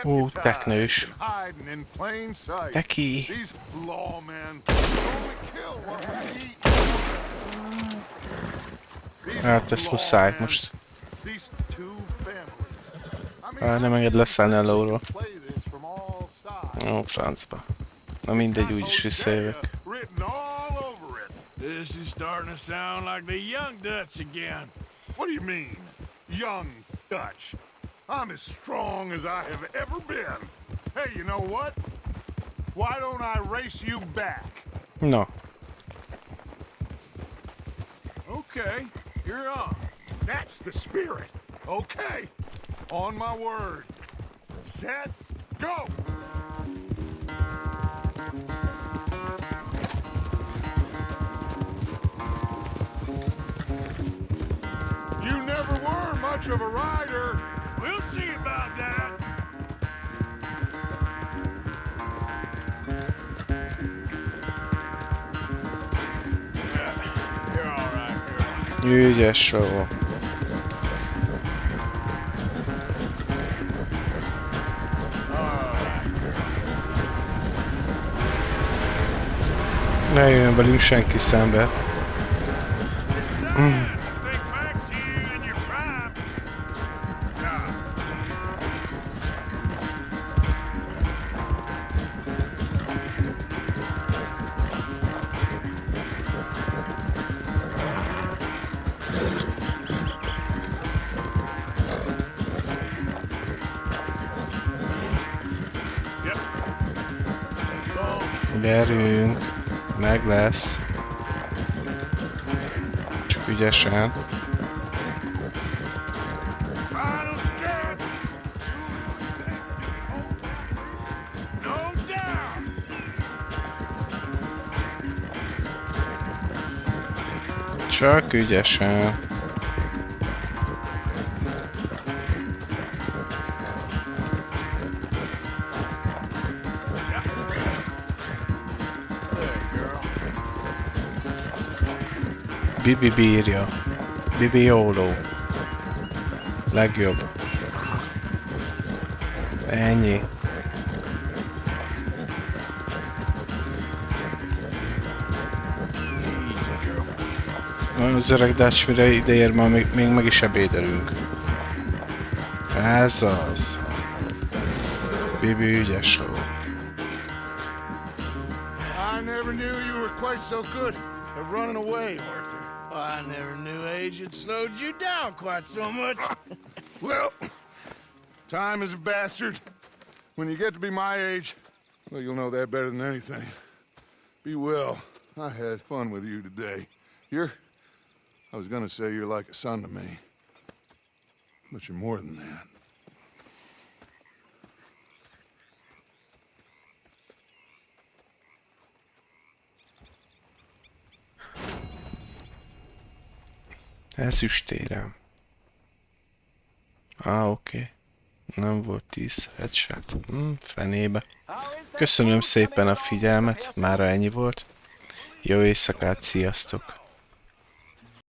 Ó, teknős. Hiding in plain sight. Teki. These lawmen only kill what we eat. Hát ezt muszáj most. These two families. Nem enged leszállni a lóról. Ó, francba. Na mindegy, úgyis visszajövök. This is starting to sound like the young Dutch again. What do you mean, young Dutch? I'm as strong as I have ever been. Hey, you know what? Why don't I race you back? No. Okay, you're on. That's the spirit. Okay, on my word. Set, go! You never were much of a rider. We'll see about that. You're all right, girl. Ügyes vagy. Ne jöjjön velünk senki szembe. Gyerünk, meg lesz. Csak ügyesen. Csak ügyesen. Bibi bírja. Bibi jóló. Legjobb. Ennyi. Az öreg Dutch, mire ideér, már még meg is ebédelünk. Ez az. Bibi ügyes ló. I never knew you were quite so good at running away, Arthur. I never knew age had slowed you down quite so much. Well, time is a bastard. When you get to be my age, well, you'll know that better than anything. Be well. I had fun with you today. I was gonna say you're like a son to me, but you're more than that. Ezüstérem. Oké. Nem volt 10 headshot. Fenébe. Köszönöm szépen a figyelmet, mára ennyi volt. Jó éjszakát, sziasztok!